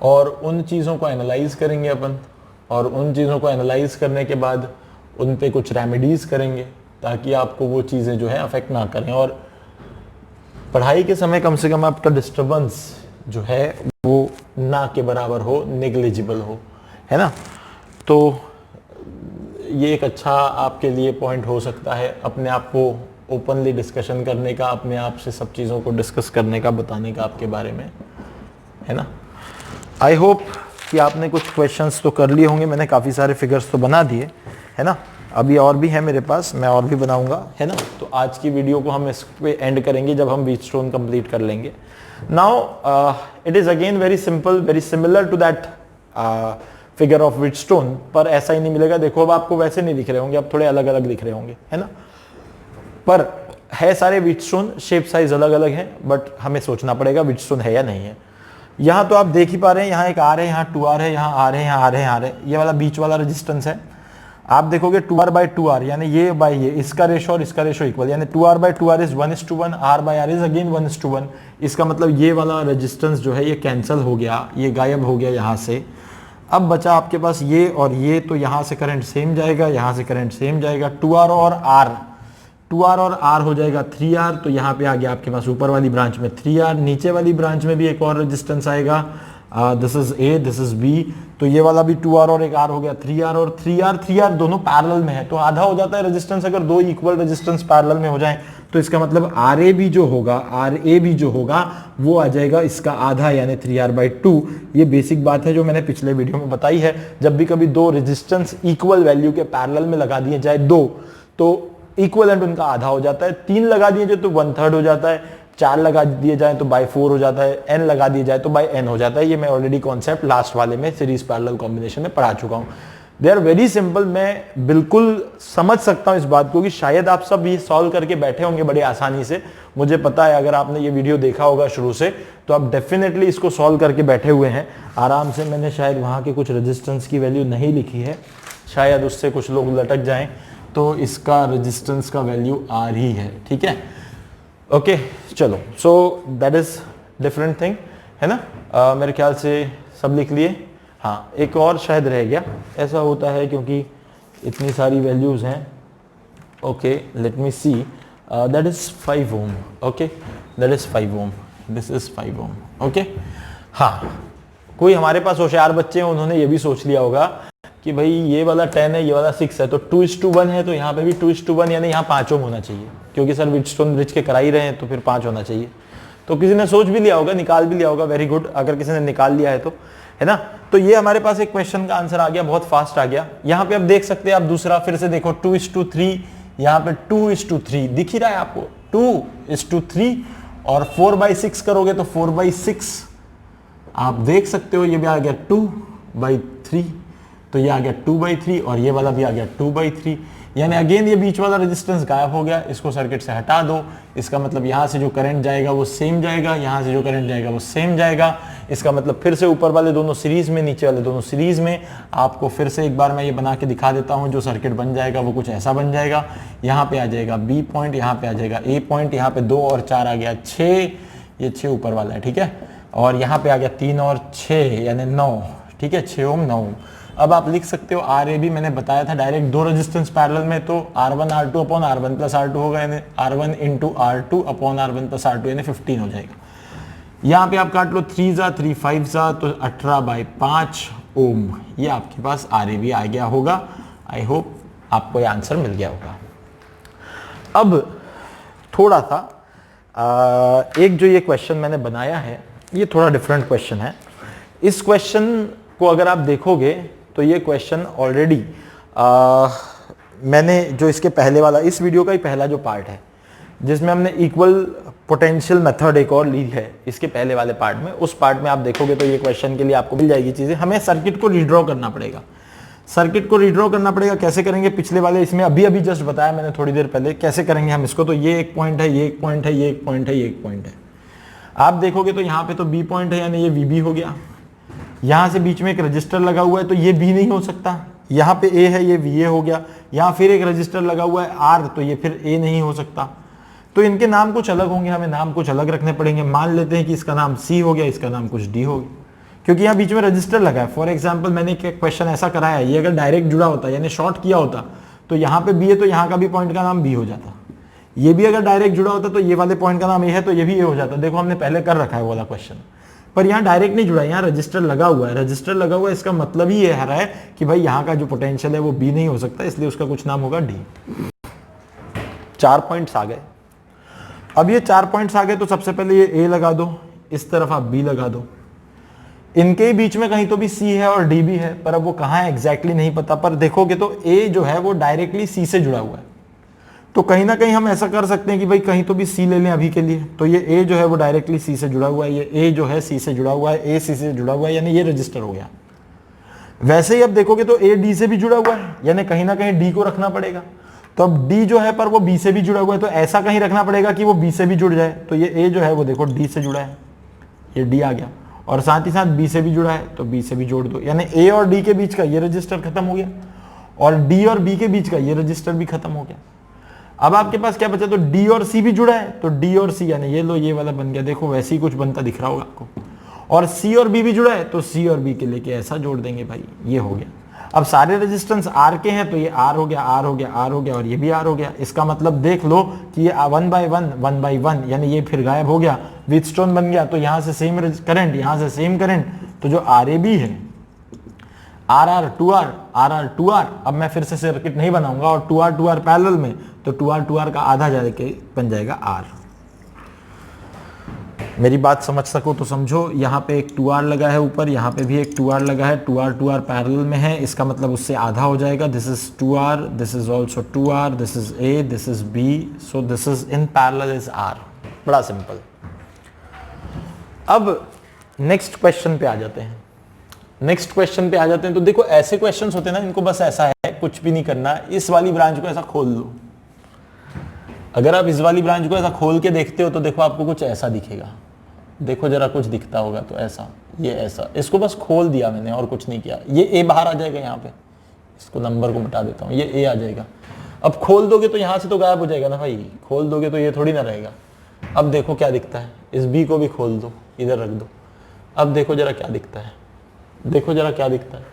और उन चीज़ों को एनालाइज करेंगे अपन, और उन चीज़ों को एनालाइज करने के बाद उन पे कुछ रेमेडीज़ करेंगे ताकि आपको वो चीज़ें जो है अफेक्ट ना करें, और पढ़ाई के समय कम से कम आपका डिस्टर्बेंस जो है वो ना के बराबर हो, नेग्लिजिबल हो, है ना। तो ये एक अच्छा आपके लिए पॉइंट हो सकता है, अपने आप को ओपनली डिस्कशन करने का, अपने आप से सब चीज़ों को डिस्कस करने का, बताने का आपके बारे में, है ना। आई होप कि आपने कुछ क्वेश्चंस तो कर लिए होंगे, मैंने काफ़ी सारे फिगर्स तो बना दिए, है ना। अभी और भी है मेरे पास, मैं और भी बनाऊंगा, है ना। तो आज की वीडियो को हम इस पे एंड करेंगे जब हम व्हीटस्टोन कंप्लीट कर लेंगे। Now it is again very simple, very similar to that figure of Wheatstone, पर ऐसा ही नहीं मिलेगा। देखो अब आपको वैसे नहीं दिख रहे होंगे, अब थोड़े अलग अलग दिख रहे होंगे, है ना। पर है सारे व्हीटस्टोन, शेप साइज अलग अलग है, बट हमें सोचना पड़ेगा व्हीटस्टोन है या नहीं है। यहाँ तो आप देख ही पा रहे हैं, यहाँ एक आर है, यहाँ 2R है, यहाँ आर है, यहाँ आर है, यहाँ आर है, ये वाला बीच वाला रेजिस्टेंस है। आप देखोगे 2R/2R, यानी ये बाई ये, इसका रेशो और इसका रेशो इक्वल, यानी 2R/2R is 1:1, R/R is again 1:1। इसका मतलब ये वाला रेजिस्टेंस जो है ये कैंसिल हो गया, ये गायब हो गया यहाँ से। अब बचा आपके पास ये और ये, तो यहाँ से करंट सेम जाएगा, यहाँ से करंट सेम जाएगा, 2R और R हो जाएगा 3R, तो यहाँ पे आ गया आपके पास ऊपर वाली ब्रांच में 3R, नीचे वाली ब्रांच में भी एक और रेजिस्टेंस आएगा this is A, this is B, तो ये वाला भी 2R और एक R हो गया, 3R और 3R दोनों पैरेलल में है, तो आधा हो जाता है रेजिस्टेंस। अगर दो इक्वल रेजिस्टेंस पैरेलल में हो जाए तो इसका मतलब RA भी जो होगा वो आ जाएगा इसका आधा, यानी 3R/2। ये बेसिक बात है जो मैंने पिछले वीडियो में बताई है। जब भी कभी दो रेजिस्टेंस इक्वल वैल्यू के पैरेलल में लगा दिए जाए दो, तो इक्विवेलेंट उनका आधा हो जाता है। 3 लगा दिए जाए तो 1/3 हो जाता है, 4 लगा दिए जाए तो बाय 4 हो जाता है, n लगा दिए जाए तो बाय n हो जाता है। ये मैं ऑलरेडी कॉन्सेप्ट लास्ट वाले में सीरीज पैरेलल कॉम्बिनेशन में पढ़ा चुका हूं। They are very simple. मैं बिल्कुल समझ सकता हूं इस बात को कि शायद आप सब ये सॉल्व करके बैठे होंगे बड़े आसानी से। मुझे पता है अगर आपने ये वीडियो देखा होगा शुरू से तो आप डेफिनेटली इसको सॉल्व करके बैठे हुए हैं आराम से। मैंने शायद वहां के कुछ रेजिस्टेंस की वैल्यू नहीं लिखी है, शायद उससे कुछ लोग लटक जाएं, तो इसका रेजिस्टेंस का वैल्यू R ही है, ठीक है। ओके चलो, so that is different thing, है ना। मेरे ख्याल से सब लिख लिए। हाँ, एक और शायद रह गया, ऐसा होता है क्योंकि इतनी सारी वैल्यूज हैं। Okay let me see, that is 5 ohm. Okay that is 5 ohm, this is 5 ohm. Okay हाँ, कोई हमारे पास होशियार बच्चे हैं, उन्होंने ये भी सोच लिया होगा कि भाई ये वाला 10 है, ये वाला 6 है, तो 2:1 है, तो यहाँ पे भी 2:1 यानी यहाँ 5 ओम होना चाहिए, क्योंकि सर व्हीटस्टोन ब्रिज के करा ही रहे हैं तो फिर 5 होना चाहिए। तो किसी ने सोच भी लिया होगा, निकाल भी लिया होगा, वेरी गुड अगर किसी ने निकाल लिया है तो, है ना। तो ये हमारे पास एक क्वेश्चन का आंसर आ गया, बहुत फास्ट आ गया। यहाँ पे आप देख सकते हैं, आप दूसरा फिर से देखो 2:3, यहाँ पे 2:3 दिख ही रहा है आपको, 2:3 और 4/6 करोगे तो 4/6 आप देख सकते हो। ये भी आ गया 2/3, तो ये आ गया 2/3 और ये वाला भी आ गया 2/3, यानी अगेन ये बीच वाला रेजिस्टेंस गायब हो गया। इसको सर्किट से हटा दो, इसका मतलब यहाँ से जो करंट जाएगा वो सेम जाएगा, यहाँ से जो करंट जाएगा वो सेम जाएगा। इसका मतलब फिर से ऊपर वाले दोनों सीरीज में, नीचे वाले दोनों सीरीज में। आपको फिर से एक बार मैं ये बना के दिखा देता हूँ, जो सर्किट बन जाएगा वो कुछ ऐसा बन जाएगा। यहाँ पे आ जाएगा B पॉइंट, यहाँ पे आ जाएगा A पॉइंट, यहाँ पे 2 और 4 आ गया 6, ये 6 ऊपर वाला है, ठीक है। और यहाँ पे आ गया 3 और 6 यानी 9, ठीक है, 6 ओम 9 ओम। अब आप लिख सकते हो RAB, मैंने बताया था डायरेक्ट दो रेजिस्टेंस पैरेलल में, तो R1 R2 upon R1 plus R2 होगा, यानी R1 into R2 upon R1 plus R2 यानी 15 हो जाएगा। यहाँ पे आप काट लो 3 जा 3 5 जा तो 18/5 ओम, ये आपके पास RAB आ गया होगा। आई होप आपको ये आंसर मिल गया होगा। अब थोड़ा सा एक जो ये क्वेश्चन मैंने बनाया है ये थोड़ा डिफरेंट क्वेश्चन है। इस क्वेश्चन को अगर आप देखोगे तो ये क्वेश्चन ऑलरेडी मैंने जो इसके पहले वाला, इस वीडियो का ही पहला जो पार्ट है जिसमें हमने इक्वल पोटेंशियल मेथड एक और ली है, इसके पहले वाले पार्ट में, उस पार्ट में आप देखोगे तो ये क्वेश्चन के लिए आपको मिल जाएगी चीजें। हमें सर्किट को रीड्रॉ करना पड़ेगा। सर्किट को रीड्रॉ करना पड़ेगा, कैसे करेंगे, पिछले वाले इसमें अभी जस्ट बताया मैंने थोड़ी देर पहले कैसे करेंगे हम इसको। तो ये एक पॉइंट है, ये एक पॉइंट है, ये एक पॉइंट है, ये एक पॉइंट है। आप देखोगे तो यहाँ पे तो B पॉइंट है, यानी ये VB हो गया। यहाँ से बीच में एक रजिस्टर लगा हुआ है तो ये B नहीं हो सकता। यहाँ पे A है, ये VA हो गया। यहाँ फिर एक रजिस्टर लगा हुआ है R, तो ये फिर A नहीं हो सकता। तो इनके नाम कुछ अलग होंगे, हमें नाम कुछ अलग रखने पड़ेंगे। मान लेते हैं कि इसका नाम C हो गया, इसका नाम कुछ D हो गया, क्योंकि यहाँ बीच में रजिस्टर लगा है। फॉर एग्जाम्पल मैंने एक क्वेश्चन ऐसा कराया, ये अगर डायरेक्ट जुड़ा होता यानी शॉर्ट किया होता तो यहाँ पे B है तो यहाँ का भी पॉइंट का नाम B हो जाता। ये भी अगर डायरेक्ट जुड़ा होता तो ये वाले पॉइंट का नाम A है तो ये भी A हो जाता। देखो हमने पहले कर रखा है वो वाला क्वेश्चन, पर यहाँ डायरेक्ट नहीं जुड़ा, यहाँ रजिस्टर लगा हुआ है। रजिस्टर लगा हुआ है, इसका मतलब ही ये है रहा है कि भाई यहाँ का जो पोटेंशियल है वो B नहीं हो सकता, इसलिए उसका कुछ नाम होगा D। 4 पॉइंट्स आ गए। अब ये 4 पॉइंट्स आ गए तो सबसे पहले ये A लगा दो, इस तरफ आप B लगा दो। इनके बीच में कहीं तो भी C है और D भी है, पर अब वो कहाँ है एग्जैक्टली नहीं पता। पर देखोगे तो A जो है वो डायरेक्टली C से जुड़ा हुआ है, तो कहीं ना कहीं हम ऐसा कर सकते हैं कि भाई कहीं तो भी C ले लें अभी के लिए। तो ये A जो है वो डायरेक्टली C से जुड़ा हुआ है, ये A जो है C से जुड़ा हुआ है, A C से जुड़ा हुआ है, यानी ये रजिस्टर हो गया। वैसे ही अब देखोगे तो A D से भी जुड़ा हुआ है, यानी कहीं ना कहीं D को रखना पड़ेगा। तो अब D जो है पर वो B से भी जुड़ा हुआ है, तो ऐसा कहीं रखना पड़ेगा कि वो B से भी जुड़ जाए। तो ये A जो है वो देखो D से जुड़ा है, ये D आ गया, और साथ ही साथ B से भी जुड़ा है तो B से भी जोड़ दो, यानी A और D के बीच का ये रजिस्टर खत्म हो गया, और D और B के बीच का ये रजिस्टर भी खत्म हो गया। अब आपके पास क्या बचा, तो D और C भी जुड़ा है, तो D और C यानी ये लो ये वाला बन गया। देखो वैसे ही कुछ बनता दिख रहा होगा आपको। और C और B भी जुड़ा है, तो C और B के लेके ऐसा जोड़ देंगे भाई, ये हो गया। अब सारे रेजिस्टेंस R के हैं तो ये R हो गया, R हो गया, R हो गया, और ये भी R हो गया। इसका मतलब देख लो कि ये 1/1 यानी ये फिर गायब हो गया, व्हीटस्टोन बन गया। तो यहाँ से सेम करंट, यहाँ से सेम करंट, तो जो आर ए बी है, R R two R, R R two R, अब मैं फिर से सर्किट नहीं बनाऊंगा, और टू आर पैरेलल में, तो टू आर का आधा जाके बन जाएगा आर। मेरी बात समझ सको तो समझो, यहाँ पे एक 2R लगा है ऊपर, यहाँ पे भी एक 2R लगा है, 2R पैरेलल में है, इसका मतलब उससे आधा हो जाएगा। This is 2R, this is also 2R, this is A, this is B, so this is in parallel is R। बड़ा सिंपल। अब नेक्स्ट क्वेश्चन पे आ जाते हैं। नेक्स्ट क्वेश्चन पे आ जाते हैं तो देखो, ऐसे क्वेश्चंस होते हैं ना, इनको बस ऐसा है, कुछ भी नहीं करना, इस वाली ब्रांच को ऐसा खोल लो। अगर आप इस वाली ब्रांच को ऐसा खोल के देखते हो तो देखो आपको कुछ ऐसा दिखेगा। देखो जरा, कुछ दिखता होगा तो ऐसा, ये ऐसा, इसको बस खोल दिया मैंने और कुछ नहीं किया। ये ए बाहर आ जाएगा यहाँ पे, इसको नंबर को मिटा देता हूँ, ये ए आ जाएगा। अब खोल दोगे तो यहाँ से तो गायब हो जाएगा ना भाई, खोल दोगे तो ये थोड़ी ना रहेगा। अब देखो क्या दिखता है, इस बी को भी खोल दो, इधर रख दो। अब देखो जरा क्या दिखता है, देखो जरा क्या दिखता है,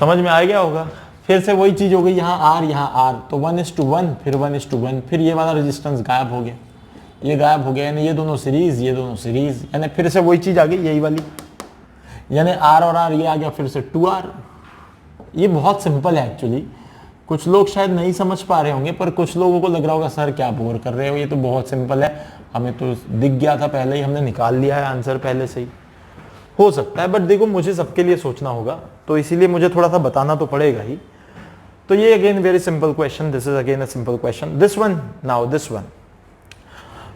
समझ में आ गया होगा। फिर से वही चीज हो गई, यहाँ आर यहाँ आर, तो 1:1, फिर 1:1, फिर ये वाला रेजिस्टेंस गायब हो गया, ये गायब हो गया, यानी ये दोनों सीरीज, ये दोनों सीरीज, यानी फिर से वही चीज आ गई, यही वाली, यानी आर और आर, ये आ गया फिर से 2R। ये बहुत सिंपल है एक्चुअली। कुछ लोग शायद नहीं समझ पा रहे होंगे, पर कुछ लोगों को लग रहा होगा सर क्या बोर कर रहे हो, ये तो बहुत सिंपल है, हमें तो दिख गया था पहले ही, हमने निकाल लिया है आंसर पहले से ही। हो सकता है, बट देखो मुझे सबके लिए सोचना होगा, तो इसीलिए मुझे थोड़ा सा बताना तो पड़ेगा ही। तो ये again very simple question, this is again a simple question, this one, now this one.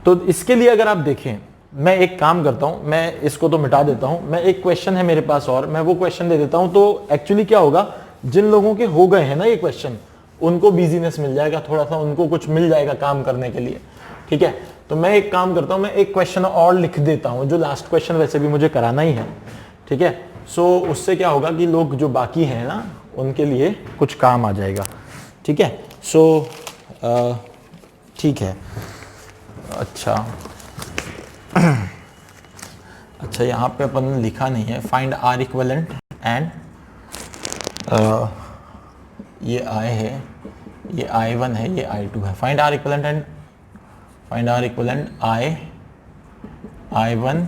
तो इसके लिए अगर आप देखें, मैं एक काम करता हूं, मैं इसको तो मिटा देता हूं, मैं एक क्वेश्चन है मेरे पास और मैं वो क्वेश्चन दे देता हूं। तो एक्चुअली क्या होगा, जिन लोगों के हो गए हैं ना ये क्वेश्चन, उनको बिजीनेस मिल जाएगा, थोड़ा सा उनको कुछ मिल जाएगा काम करने के लिए, ठीक है। तो मैं एक काम करता हूं, मैं एक क्वेश्चन और लिख देता हूं, जो लास्ट क्वेश्चन वैसे भी मुझे कराना ही है, ठीक है। सो उससे क्या होगा कि लोग जो बाकी हैं ना, उनके लिए कुछ काम आ जाएगा, ठीक है। सो ठीक है। अच्छा अच्छा, यहाँ पे अपन ने लिखा नहीं है, फाइंड आर इक्विवेलेंट एंड, ये I है, ये I1 है, ये I2 है। Find R equivalent and, find R equivalent I1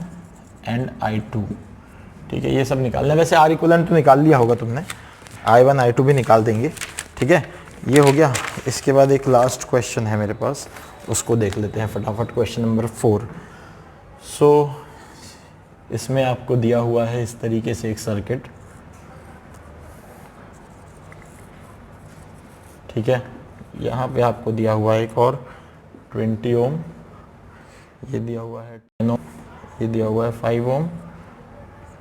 and I2, ठीक है। ये सब निकालना है, वैसे आर इक्विवेलेंट तो निकाल लिया होगा तुमने, I1 I2 भी निकाल देंगे, ठीक है। ये हो गया। इसके बाद एक लास्ट क्वेश्चन है मेरे पास, उसको देख लेते हैं फटाफट, क्वेश्चन नंबर 4। सो इसमें आपको दिया हुआ है इस तरीके से एक सर्किट, ठीक है। यहाँ पे आपको दिया हुआ है एक और 20 ओम, ये दिया हुआ है 10 ओम, ये दिया हुआ है 5 ओम,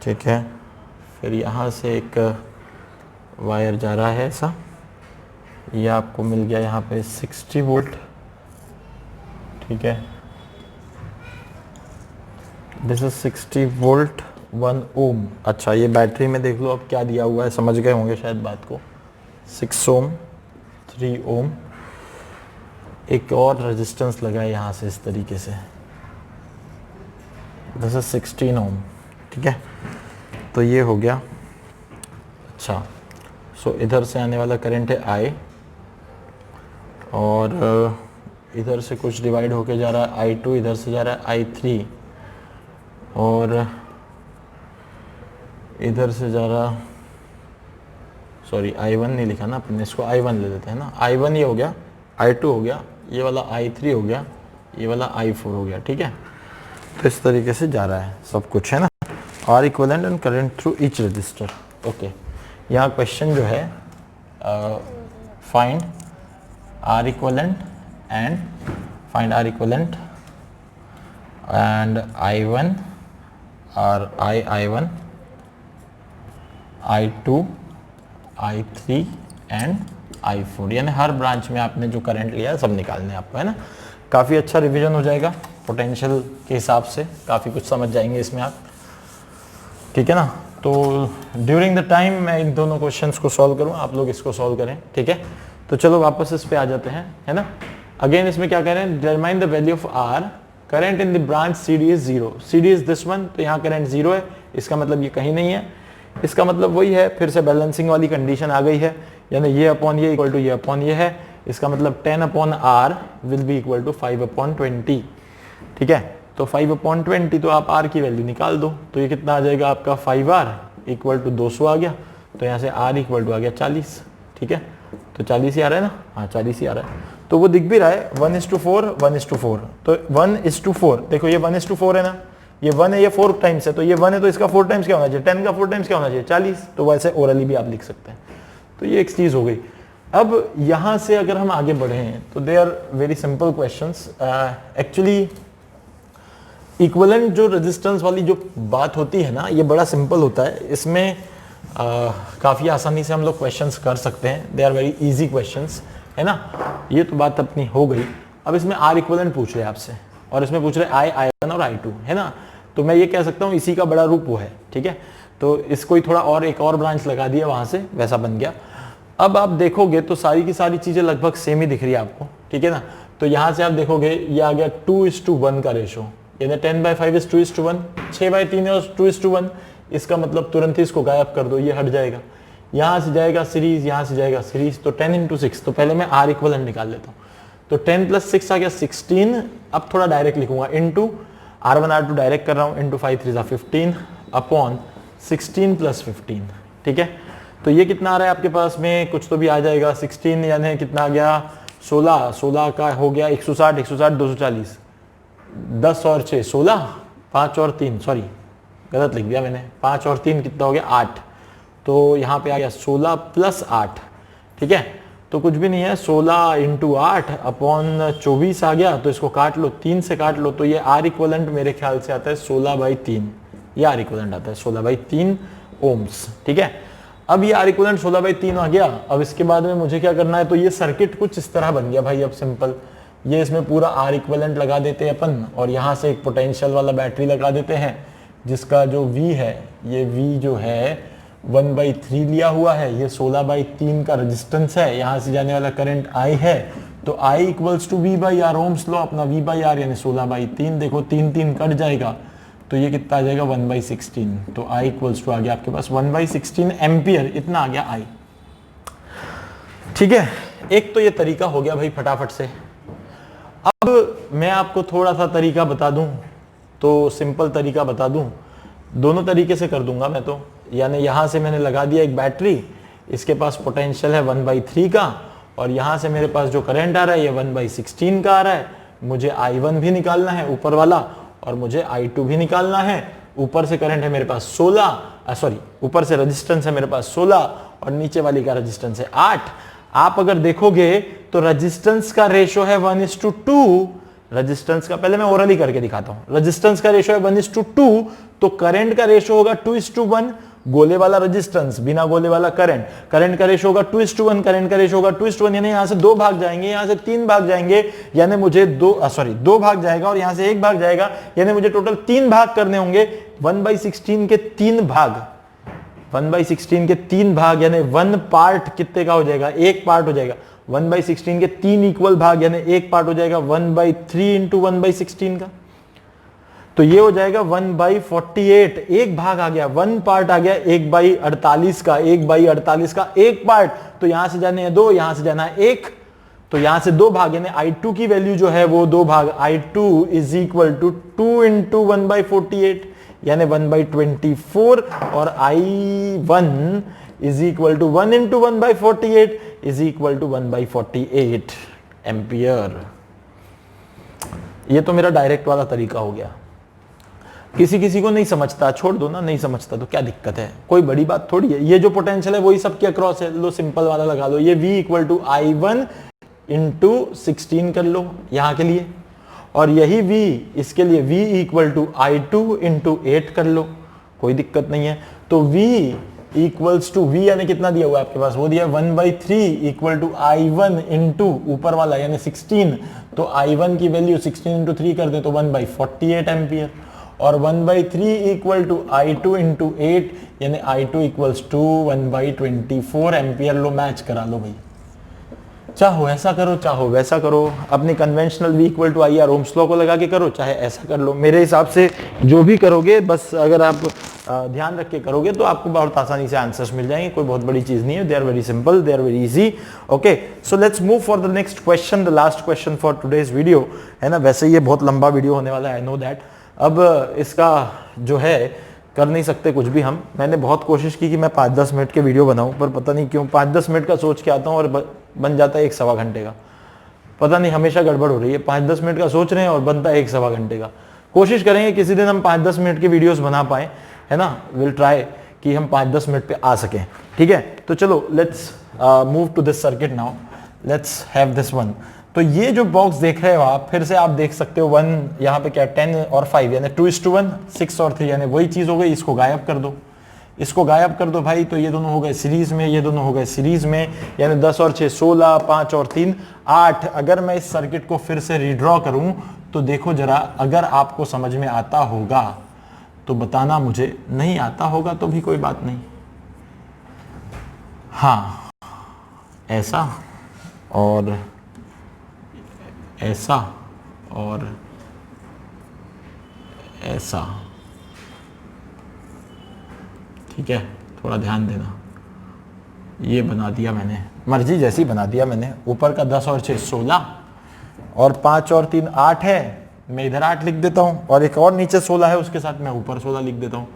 ठीक है। फिर यहाँ से एक वायर जा रहा है ऐसा, ये आपको मिल गया यहाँ पे 60 वोल्ट, ठीक है। दिस इज 60 वोल्ट 1 ओम। अच्छा, ये बैटरी में देख लो अब क्या दिया हुआ है, समझ गए होंगे शायद बात को। 6 ओम, 3 ओम, एक और रेजिस्टेंस लगा है यहाँ से इस तरीके से, दिस इज 16 ओम, ठीक है। तो ये हो गया। अच्छा, सो इधर से आने वाला करंट है I, और इधर से कुछ डिवाइड होके जा रहा है I2, इधर से जा रहा है I3, और इधर से जा रहा, सॉरी I1 नहीं लिखा ना अपने, इसको I1 ले लेते हैं ना। I1 ये हो गया, I2 हो गया, ये वाला I3 हो गया, ये वाला I4 हो गया, ठीक है। तो इस तरीके से जा रहा है सब कुछ, है ना। R equivalent and current through each resistor, okay. यहाँ क्वेश्चन जो है, find R equivalent and, find R equivalent and I1 और I1, I2, I3 and I4, यानी हर ब्रांच में आपने जो करंट लिया है सब निकालने हैं आपको, है ना। काफ़ी अच्छा रिवीजन हो जाएगा, पोटेंशियल के हिसाब से काफ़ी कुछ समझ जाएंगे इसमें आप, ठीक है ना। तो ड्यूरिंग द टाइम मैं इन दोनों क्वेश्चंस को सॉल्व करूँ, आप लोग इसको सॉल्व करें, ठीक है। तो चलो वापस इस पे आ जाते हैं, है ना। अगेन इसमें क्या कह रहे हैं, determine the value of R, current in the branch CD is 0, CD is this one, तो यहाँ करंट 0 है, इसका मतलब ये कहीं नहीं है, इसका मतलब वही है, फिर से बैलेंसिंग वाली कंडीशन आ गई है, यानी ये अपॉन ये इक्वल टू ये अपॉन ये है। इसका मतलब 10 upon R will be equal to 5 upon 20, ठीक है। तो 5/20, तो आप R की वैल्यू निकाल दो, तो ये कितना आ जाएगा आपका 5R इक्वल टू 200 आ गया, तो यहाँ से R इक्वल टू आ गया 40, ठीक है, तो 40 ही आ रहा है ना, हाँ 40 ही आ रहा है, तो वो दिख भी रहा है 1:4 1:4, तो 1:4, देखो ये 1:4 है ना, ये 1 है, ये 4 टाइम्स है, तो ये 1 है तो इसका 4 टाइम्स क्या होना चाहिए, 10 का 4 टाइम्स क्या होना चाहिए 40, तो वैसे ओरली भी आप लिख सकते हैं। तो ये एक चीज हो गई। अब यहां से अगर हम आगे बढ़े हैं तो they are very simple questions. Actually equivalent जो रेजिस्टेंस वाली जो बात होती है ना, ये बड़ा सिंपल होता है, इसमें काफ़ी आसानी से हम लोग क्वेश्चंस कर सकते हैं, they are very easy questions, है ना। ये तो बात अपनी हो गई। अब इसमें आर इक्विवेलेंट पूछ रहे हैं आपसे, और इसमें पूछ रहे आई, I1 और I2, है ना। तो मैं ये कह सकता हूँ इसी का बड़ा रूप वो है, ठीक है, तो इसको ही थोड़ा और एक और ब्रांच लगा दिया, वहां से वैसा बन गया। अब आप देखोगे तो सारी की सारी चीजें लगभग सेम ही दिख रही है आपको, ठीक है ना। तो यहां से आप देखोगे ये आ गया 2:1 का रेशो, यानी 10/5 is 2:1, 6/3 और 2:1, इसका मतलब तुरंत ही इसको गायब कर दो, ये हट जाएगा, यहां से जाएगा सीरीज, यहां से जाएगा सीरीज, तो 10 × 6, तो पहले मैं आर इक्विवेलेंट निकाल लेता हूँ, तो 10 + 6 आ गया 16, अब थोड़ा डायरेक्ट लिखूंगा, इनटू R1 R2 डायरेक्ट कर रहा हूँ, इनटू 5 3 15 अपॉन 16 + 15, ठीक है। तो ये कितना आ रहा है आपके पास में, कुछ तो भी आ जाएगा, 16 यानी कितना आ गया 16, 16 का हो गया 160, 160 240, 10 और 6 16, 5 और 3, सॉरी गलत लिख दिया मैंने, 5 और 3 कितना हो गया 8, तो यहाँ पे आ गया 16 + 8, ठीक है। तो कुछ भी नहीं है, 16 × 8 अपॉन 24 आ गया, तो इसको काट लो, 3 से काट लो, तो ये आर इक्विवेलेंट मेरे ख्याल से आता है 16/3, ये आर इक्विवेलेंट आता है 16/3 ओम्स, ठीक है। अब ये आर इक्विवेलेंट 16/3 आ गया। अब इसके बाद में मुझे क्या करना है, तो ये सर्किट कुछ इस तरह बन गया भाई। अब सिंपल, ये इसमें पूरा आर इक्विवेलेंट लगा देते हैं अपन, और यहाँ से एक पोटेंशियल वाला बैटरी लगा देते हैं, जिसका जो V है, ये V जो है 1/3 लिया हुआ है, ये 16/3 का रेजिस्टेंस है, यहाँ से जाने वाला करंट I है, तो I = V/R, ओम्स लॉ अपना V/R यानी 16/3, देखो 3 3 कट जाएगा, तो ये कितना आ जाएगा 1/16, तो I = आ गया आपके पास 1/16 एम्पियर, इतना आ गया I, ठीक है। एक तो ये तरीका हो गया भाई फटाफट से। अब मैं आपको थोड़ा सा तरीका बता दूं, तो सिंपल तरीका बता दूं, दोनों तरीके से कर दूंगा मैं तो, यानी यहां से मैंने लगा दिया एक बैटरी, इसके पास पोटेंशियल है 1/3 का, और यहां से मेरे पास जो करंट आ रहा है ये 1/16 का आ रहा है, मुझे I1 भी निकालना है ऊपर वाला, और मुझे I2 भी निकालना है। ऊपर से करंट है मेरे पास 16, सॉरी ऊपर से रेजिस्टेंस है मेरे पास 16, और नीचे वाली का रेजिस्टेंस है 8। आप अगर देखोगे तो रेजिस्टेंस का रेशो है 1:2, रेजिस्टेंस का पहले मैं ओरली करके दिखाता हूं, रेजिस्टेंस का रेशो है 1:2, तो करंट का रेशो होगा 2:1, गोले वाला रेजिस्टेंस बिना गोले वाला करंट, करंट का रेशो होगा 2:1, करंट का रेशो होगा 2:1, यानी यहां से 2 भाग जाएंगे, यहां से 3 भाग जाएंगे, यानी मुझे 2 भाग जाएगा, और यहां से 1 भाग जाएगा, यानी मुझे टोटल 3 भाग करने होंगे। 1/16 के 3 भाग, 1/16 के 3 भाग यानी 1 पार्ट कितने का हो जाएगा, 1 पार्ट हो जाएगा। 1/16 के 3 इक्वल भाग यानी 1 पार्ट हो जाएगा 1/3 × 1/16 का, तो ये हो जाएगा 1/48, एक भाग आ गया, 1 पार्ट आ गया 1/48 का, 1/48 का 1 पार्ट, तो यहां से जाने हैं 2, यहां से जाना है 1, तो यहां से 2 भाग, यानी I2 की वैल्यू जो है वो 2 भाग, I2 = 2 × 1/48 यानी 1/24, और I1 = 1 × 1/48 = 1/48 एम्पियर। ये तो मेरा डायरेक्ट वाला तरीका हो गया। किसी किसी को नहीं समझता, छोड़ दो ना, नहीं समझता तो क्या दिक्कत है, कोई बड़ी बात थोड़ी है। ये जो पोटेंशियल है वही सबके अक्रॉस है, लो सिंपल वाला लगा लो, ये V = I1 × 16 कर लो यहां के लिए, और यही V इसके लिए V = I2 × 8 कर लो, कोई दिक्कत नहीं है। तो V V यानी कितना दिया हुआ है आपके पास, वो दिया 1/3 = I1 × ऊपर वाला यानी 16, तो I1 की वैल्यू 16 × 3 कर दे तो 1/48 एम्पियर, और 1/3 = I2 × 8 यानी I2 = 1/24 एम्पियर। लो मैच करा लो भाई, चाहो ऐसा करो चाहो वैसा करो, अपनी conventional V equal to I R ohm's law को लगा के करो, चाहे ऐसा कर लो। मेरे हिसाब से जो भी करोगे बस अगर आप ध्यान रख के करोगे तो आपको बहुत आसानी से आंसर्स मिल जाएंगे, कोई बहुत बड़ी चीज नहीं है। They are very simple, they are very easy. Okay, so let's move for the next question, the last question for today's video, है ना। वैसे ये बहुत लंबा वीडियो होने वाला है, आई नो दैट। अब इसका जो है कर नहीं सकते कुछ भी हम। मैंने बहुत कोशिश की कि मैं 5-10 मिनट के वीडियो बनाऊं, पर पता नहीं क्यों 5-10 मिनट का सोच के आता हूं और बन जाता है 1-1.25 घंटे का। पता नहीं हमेशा गड़बड़ हो रही है, 5-10 मिनट का सोच रहे हैं और बनता है 1-1.25 घंटे का। कोशिश करेंगे किसी दिन हम 5-10 मिनट के वीडियोस बना पाए, है ना। विल ट्राई कि हम 5-10 मिनट पे आ सकें, ठीक है। तो चलो let's move to this circuit now, let's have this one. तो ये जो बॉक्स देख रहे हो आप, फिर से आप देख सकते हो 1 यहाँ पे क्या 10 और 5 यानी 2:1, 6 और 3 यानी वही चीज हो गई। इसको गायब कर दो, इसको गायब कर दो भाई, तो ये दोनों हो गए सीरीज में, ये दोनों हो गए सीरीज में, यानी 10 और 6 16, 5 और 3 8। अगर मैं इस सर्किट को फिर से रीड्रॉ करूं तो देखो जरा, अगर आपको समझ में आता होगा तो बताना मुझे, नहीं आता होगा तो भी कोई बात नहीं। हाँ, ऐसा और ऐसा और ऐसा, ठीक है। थोड़ा ध्यान देना, ये बना दिया मैंने, मर्जी जैसी बना दिया मैंने। ऊपर का 10 और 6 16 और 5 और 3 8 है, मैं इधर 8 लिख देता हूँ, और एक और नीचे 16 है, उसके साथ मैं ऊपर 16 लिख देता हूँ।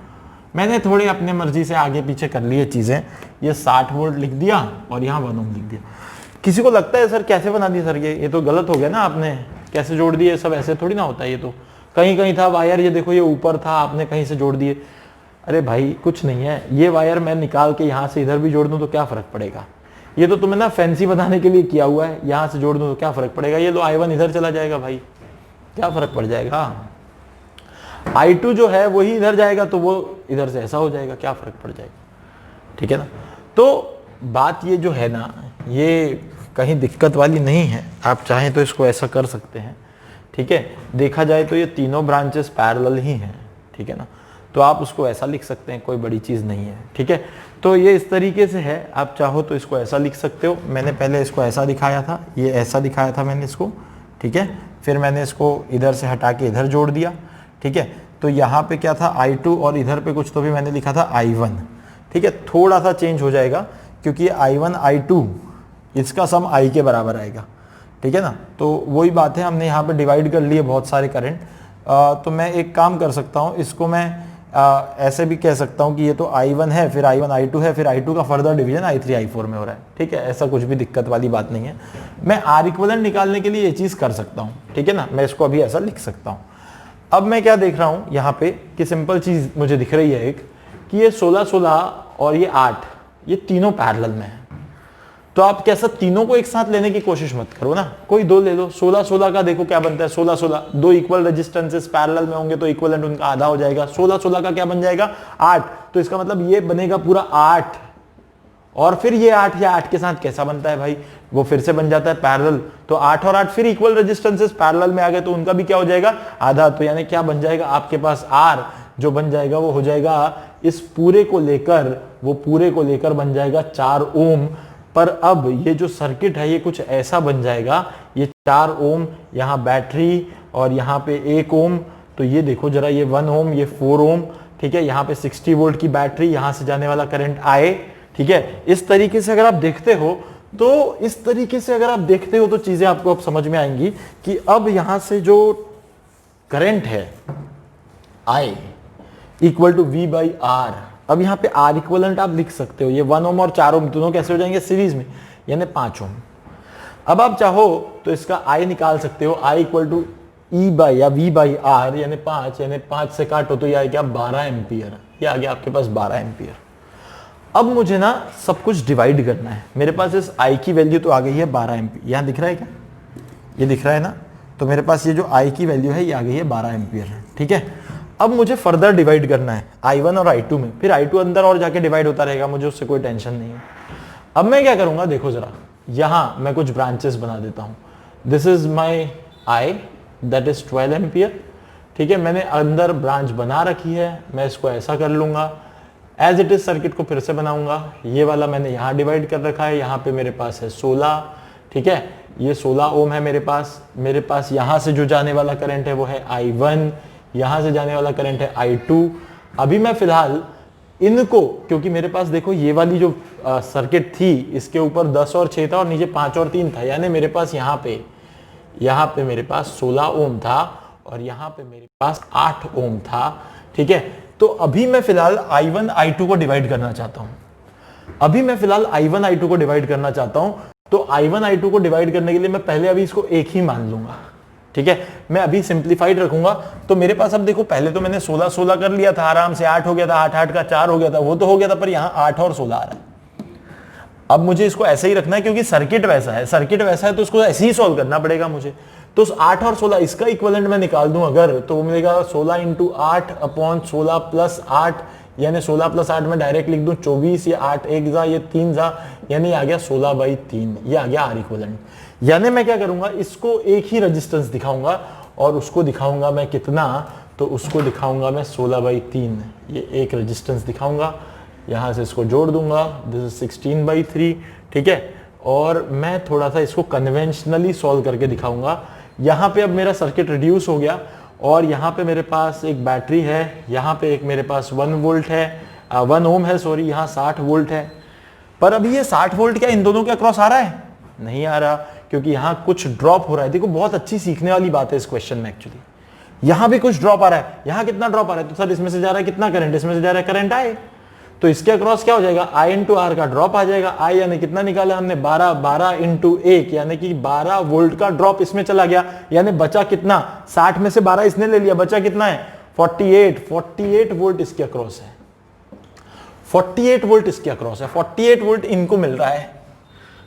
मैंने थोड़े अपने मर्जी से आगे पीछे कर लिए चीज़ें। ये 60 वोल्ट लिख दिया और यहाँ 1 ओम लिख दिया। किसी को लगता है सर कैसे बना दिया सर, ये तो गलत हो गया ना, आपने कैसे जोड़ दिए, सब ऐसे थोड़ी ना होता है। ये तो कहीं कहीं था वायर, ये देखो ये ऊपर था, आपने कहीं से जोड़ दिए। अरे भाई कुछ नहीं है, ये वायर मैं निकाल के यहाँ से इधर भी जोड़ दूं तो क्या फर्क पड़ेगा। ये तो तुम्हें ना फैंसी बनाने के लिए किया हुआ है, यहाँ से जोड़ दूं तो क्या फर्क पड़ेगा। ये तो I1 इधर चला जाएगा भाई, क्या फर्क पड़ जाएगा। I2 जो है वही इधर जाएगा तो वो इधर से ऐसा हो जाएगा, क्या फर्क पड़ जाएगा, ठीक है ना। तो बात ये जो है ना, ये कहीं दिक्कत वाली नहीं है। आप चाहें तो इसको ऐसा कर सकते हैं, ठीक है। देखा जाए तो ये तीनों ब्रांचेस पैरेलल ही हैं, ठीक है ना। तो आप उसको ऐसा लिख सकते हैं, कोई बड़ी चीज़ नहीं है, ठीक है। तो ये इस तरीके से है, आप चाहो तो इसको ऐसा लिख सकते हो। मैंने पहले इसको ऐसा दिखाया था, ये ऐसा दिखाया था मैंने इसको, ठीक है। फिर मैंने इसको इधर से हटा के इधर जोड़ दिया, ठीक है। तो यहाँ पे क्या था I2 और इधर पे कुछ तो भी मैंने लिखा था I1, ठीक है। थोड़ा सा चेंज हो जाएगा क्योंकि I1 I2 इसका सम I के बराबर आएगा, ठीक है ना। तो वही बात है, हमने यहाँ पे डिवाइड कर लिए बहुत सारे करंट। तो मैं एक काम कर सकता हूँ, इसको मैं ऐसे भी कह सकता हूँ कि ये तो I1 है, फिर I1 I2 है, फिर I2 का फर्दर डिवीजन I3 I4 में हो रहा है, ठीक है। ऐसा कुछ भी दिक्कत वाली बात नहीं है। मैं R इक्विवेलेंट निकालने के लिए ये चीज़ कर सकता हूँ, ठीक है ना। मैं इसको अभी ऐसा लिख सकता हूँ। अब मैं क्या देख रहा हूँ यहाँ पे कि सिंपल चीज़ मुझे दिख रही है एक, कि ये 16-16 और ये 8 ये तीनों पैरेलल में है। तो आप कैसा तीनों को एक साथ लेने की कोशिश मत करो ना, कोई दो ले लो। 16-16 का देखो क्या बनता है, 16-16 दो इक्वल रेजिस्टेंसेस पैरेलल में होंगे तो इक्विवेलेंट उनका आधा हो जाएगा। 16-16 का क्या बन जाएगा 8, तो इसका मतलब ये बनेगा पूरा 8। और फिर ये 8 या 8 के साथ कैसा बनता है भाई, वो फिर से बन जाता है पैरेलल। तो 8 और 8 फिर इक्वल रेजिस्टेंसेस पैरेलल में आ गए तो उनका भी क्या हो जाएगा आधा। तो यानी क्या बन जाएगा आपके पास R जो बन जाएगा वो हो जाएगा इस पूरे को लेकर, वो पूरे को लेकर बन जाएगा 4 ओम। पर अब ये जो सर्किट है ये कुछ ऐसा बन जाएगा, ये 4 ओम, यहाँ बैटरी और यहाँ पे 1 ओम। तो ये देखो जरा, ये 1 ओम, ये 4 ओम, ठीक है। यहाँ पे 60 वोल्ट की बैटरी, यहाँ से जाने वाला करंट आए, ठीक है। इस तरीके से अगर आप देखते हो तो चीजें आपको अब समझ में आएंगी कि अब यहां से जो करंट है I equal to V by R। अब यहाँ पे R इक्वलेंट आप लिख सकते हो, ये 1 ओम और 4 ओम दोनों कैसे हो जाएंगे सीरीज में, यानी 5 ओम। अब आप चाहो तो इसका I निकाल सकते हो, I equal to E by या V बाई R यानी 5, यानी 5 से काटो तो ये आ गया 12 एम्पियर। ये आ गया आपके पास 12 एम्पियर। अब मुझे ना सब कुछ डिवाइड करना है। मेरे पास इस I की वैल्यू तो आ गई है 12 एम्पियर, यहाँ दिख रहा है क्या, ये दिख रहा है ना। तो मेरे पास ये जो I की वैल्यू है ये आ गई है 12 एम्पियर, ठीक है। अब मुझे फर्दर डिवाइड करना है I1 और I2 में, फिर I2 अंदर और जाके डिवाइड होता रहेगा, मुझे उससे कोई टेंशन नहीं है। अब मैं क्या करूंगा देखो जरा, यहां मैं कुछ ब्रांचेस बना देता हूं। This is my I that is 12 ampere, ठीक है। मैंने अंदर ब्रांच बना रखी है, मैं इसको ऐसा कर लूंगा, एज इट इज सर्किट को फिर से बनाऊंगा। ये वाला मैंने यहाँ डिवाइड कर रखा है, यहाँ पे मेरे पास है 16, ठीक है, ये 16 ओम है मेरे पास यहां से जो जाने वाला करंट है वो है I1, यहां से जाने वाला करंट है I2। अभी मैं फिलहाल इनको, क्योंकि मेरे पास देखो ये वाली जो सर्किट थी इसके ऊपर 10 और 6 था और नीचे 5 और 3 था, यानी मेरे पास यहाँ पे मेरे पास 16 ओम था और यहाँ पे मेरे पास 8 ओम था। ठीक है, तो अभी मैं फिलहाल I1 I2 को डिवाइड करना चाहता हूं। तो I1 I2 को डिवाइड करने के लिए मैं पहले अभी इसको एक ही मान लूंगा। ठीक है, मैं अभी सिंप्लीफाइड रखूंगा। तो मेरे पास अब देखो, पहले तो मैंने 16 16 कर लिया था आराम से, 8 हो गया था, 8 8 का 4 हो गया था, वो तो हो गया था, पर यहाँ 8 और 16 आ रहा है। अब मुझे इसको ऐसे ही रखना है क्योंकि सर्किट वैसा है तो उसको ऐसे ही सॉल्व करना पड़ेगा मुझे। तो 8 और 16 इसका इक्विवेलेंट मैं निकाल दूं अगर, तो वो मिलेगा 16 इंटू 8 अपॉन 16 प्लस 8, यानी 16 प्लस 8 में डायरेक्ट लिख दूं 24, ये 8 एक जा, ये 3 जा, यानी आ गया 16/3, ये आ गया आर इक्विवेलेंट। यानी मैं क्या करूंगा, इसको एक ही रेजिस्टेंस दिखाऊंगा और उसको दिखाऊंगा मैं कितना, तो उसको दिखाऊंगा मैं 16/3, ये एक रेजिस्टेंस दिखाऊंगा, यहां से इसको जोड़ दूंगा, दिस इज 16/3। ठीक है, और मैं थोड़ा सा इसको कन्वेंशनली सॉल्व करके दिखाऊंगा। यहां पे अब मेरा सर्किट रिड्यूस हो गया और यहाँ पे मेरे पास एक बैटरी है, यहाँ पे एक मेरे पास 1 वोल्ट है, 1 ओम है सॉरी, यहाँ 60 वोल्ट है। पर अभी ये 60 वोल्ट क्या इन दोनों के अक्रॉस आ रहा है? नहीं आ रहा, क्योंकि यहाँ कुछ ड्रॉप हो रहा है। देखो बहुत अच्छी सीखने वाली बात है इस क्वेश्चन में एक्चुअली, यहाँ भी कुछ ड्रॉप आ रहा है। यहाँ कितना ड्रॉप आ रहा है? तो सर इसमें से जा रहा है कितना करंट, इसमें से जा रहा है करंट I, तो इसके अक्रॉस क्या हो जाएगा, I इंटू R का ड्रॉप आ जाएगा। I यानी कितना निकाला हमने, 12 इंटू 1 यानी कि 12 वोल्ट का ड्रॉप इसमें चला गया। यानी बचा कितना, 60 में से 12 इसने ले लिया, बचा कितना है 48 वोल्ट इसके अक्रॉस है, 48 वोल्ट इसके अक्रॉस है, 48 वोल्ट इनको मिल रहा है,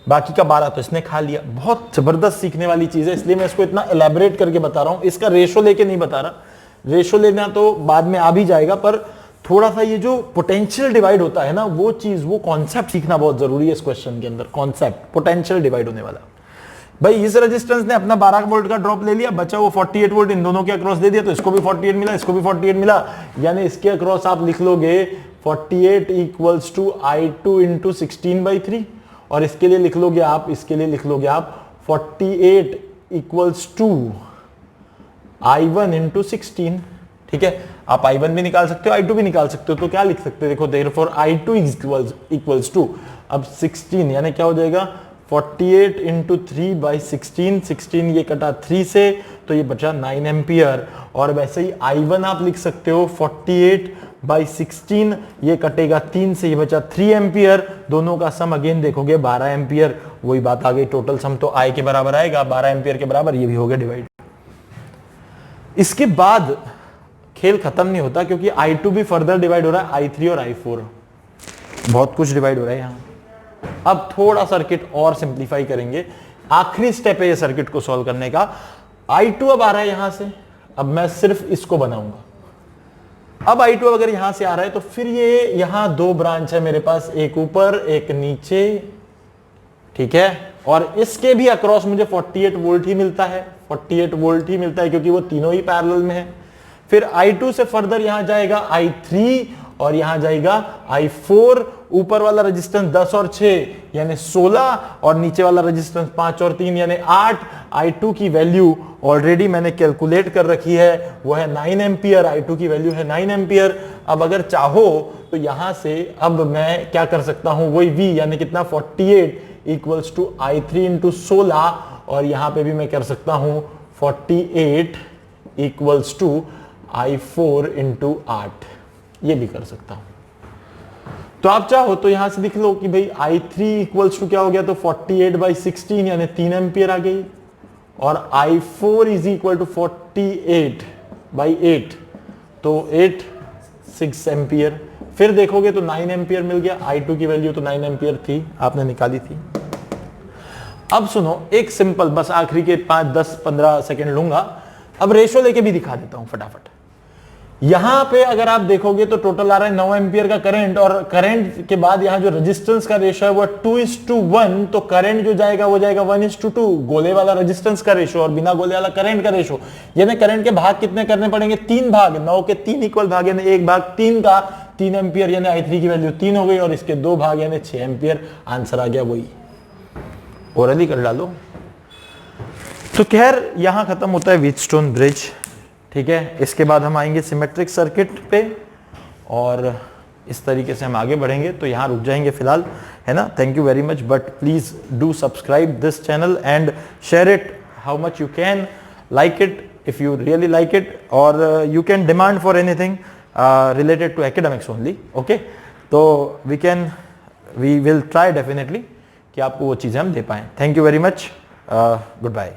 बाकी का 12 तो इसने खा लिया। बहुत जबरदस्त सीखने वाली चीज है, इसलिए मैं इसको इतना एलैबोरेट करके बता रहा हूं। इसका रेशो लेके नहीं बता रहा, रेशो लेना तो बाद में आ भी जाएगा, पर थोड़ा सा ये जो पोटेंशियल डिवाइड होता है ना, वो चीज, वो कॉन्सेप्ट सीखना बहुत जरूरी है इस क्वेश्चन के अंदर। कॉन्सेप्ट पोटेंशियल डिवाइड होने वाला, भाई इस रेजिस्टेंस ने अपना 12 वोल्ट का ड्रॉप ले लिया, बचा वो 48 वोल्ट इन दोनों के अक्रॉस दे दिया, तो इसको भी 48 मिला, इसको भी 48 मिला, यानी इसके अक्रॉस आप लिख लोगे 48 इक्वल्स टू I2 इंटू 16/3, और इसके लिए लिख लोगे आप 48 इक्वल्स टू I1 इंटू 16। ठीक है, आप I1 भी निकाल सकते हो, I2 भी निकाल सकते हो, तो क्या लिख सकते हो, देखो देयरफॉर I2 इक्वल्स टू, अब 16 यानी क्या हो जाएगा 48 इंटू 3/16, 16 ये कटा 3 से, तो ये बचा 9 एम्पियर। और वैसे ही I1 आप लिख सकते हो 48/16, ये कटेगा 3 से, ये बचा 3 एम्पियर, दोनों का सम अगेन देखोगे 12 एम्पियर, वही बात आ गई, टोटल सम तो I के बराबर आएगा, 12 एम्पियर के बराबर, ये भी हो गया डिवाइड। इसके बाद खेल खत्म नहीं होता, क्योंकि I2 भी फर्दर डिवाइड हो रहा है, I3 और I4, बहुत कुछ डिवाइड हो रहा है यहां। अब थोड़ा सर्किट और सिंप्लीफाई करेंगे, आखिरी स्टेप है ये सर्किट को सॉल्व करने का। I2 अब आ रहा है यहां से, अब मैं सिर्फ इसको बनाऊंगा। अब I2 अगर यहां से आ रहा है तो फिर ये यहां 2 ब्रांच है मेरे पास, एक ऊपर एक नीचे, ठीक है, और इसके भी अक्रॉस मुझे 48 वोल्ट ही मिलता है, 48 वोल्ट ही मिलता है, क्योंकि वो तीनों ही पैरेलल में है। फिर I2 से फर्दर यहां जाएगा I3 और यहां जाएगा I4, ऊपर वाला रेजिस्टेंस 10 और 6 यानी 16, और नीचे वाला रेजिस्टेंस 5 और 3 यानी 8। I2 की वैल्यू ऑलरेडी मैंने कैलकुलेट कर रखी है, वो है 9 एम्पियर, I2 की वैल्यू है 9 एम्पियर। अब अगर चाहो तो यहां से अब मैं क्या कर सकता हूं, वही V यानी कितना 48 इक्वल्स टू I3 इंटू 16, और यहां पे भी मैं कर सकता हूं 48 इक्वल्स टू I4 इंटू 8, ये भी कर सकता हूं। तो आप चाहो तो यहां से लिख लो कि भाई I3 इक्वल्स टू क्या हो गया, तो 48/16 यानी 3 एम्पियर आ गई, और I4 इज इक्वल टू 48/8, तो 6 एम्पियर। फिर देखोगे तो 9 एम्पियर मिल गया, I2 की वैल्यू तो 9 एम्पियर थी, आपने निकाली थी। अब सुनो, एक सिंपल, बस आखिरी के 5, 10, 15 सेकेंड लूंगा, अब रेशो लेके भी दिखा देता हूं फटाफट। यहां पे अगर आप देखोगे तो टोटल आ रहा है 9 एम्पियर का करंट, और करंट के बाद यहां जो रेजिस्टेंस का रेशो है वो 2:1, तो करंट जो जाएगा वो जाएगा 1:2, गोले वाला रेजिस्टेंस का रेशो और बिना गोले वाला करंट का रेशो। यानी करंट के भाग कितने करने पड़ेंगे, 3 भाग, 9 के 3 इक्वल भाग, यानी 1 भाग 3 का 3 एम्पियर, यानी I3 की वैल्यू 3 हो गई, और इसके 2 भाग यानी 6 एम्पियर। आंसर आ गया वही। ओरली कर डालो। तो खैर यहाँ खत्म होता है व्हीटस्टोन ब्रिज, ठीक है। इसके बाद हम आएंगे सिमेट्रिक सर्किट पे और इस तरीके से हम आगे बढ़ेंगे। तो यहाँ रुक जाएंगे फिलहाल, है ना। Thank you very much, but please do subscribe this channel and share it how much you can, like it if you really like it, or you can demand for anything related to academics only, okay। तो we will try definitely कि आपको वो चीज़ें हम दे पाएं। Thank you very much, good bye.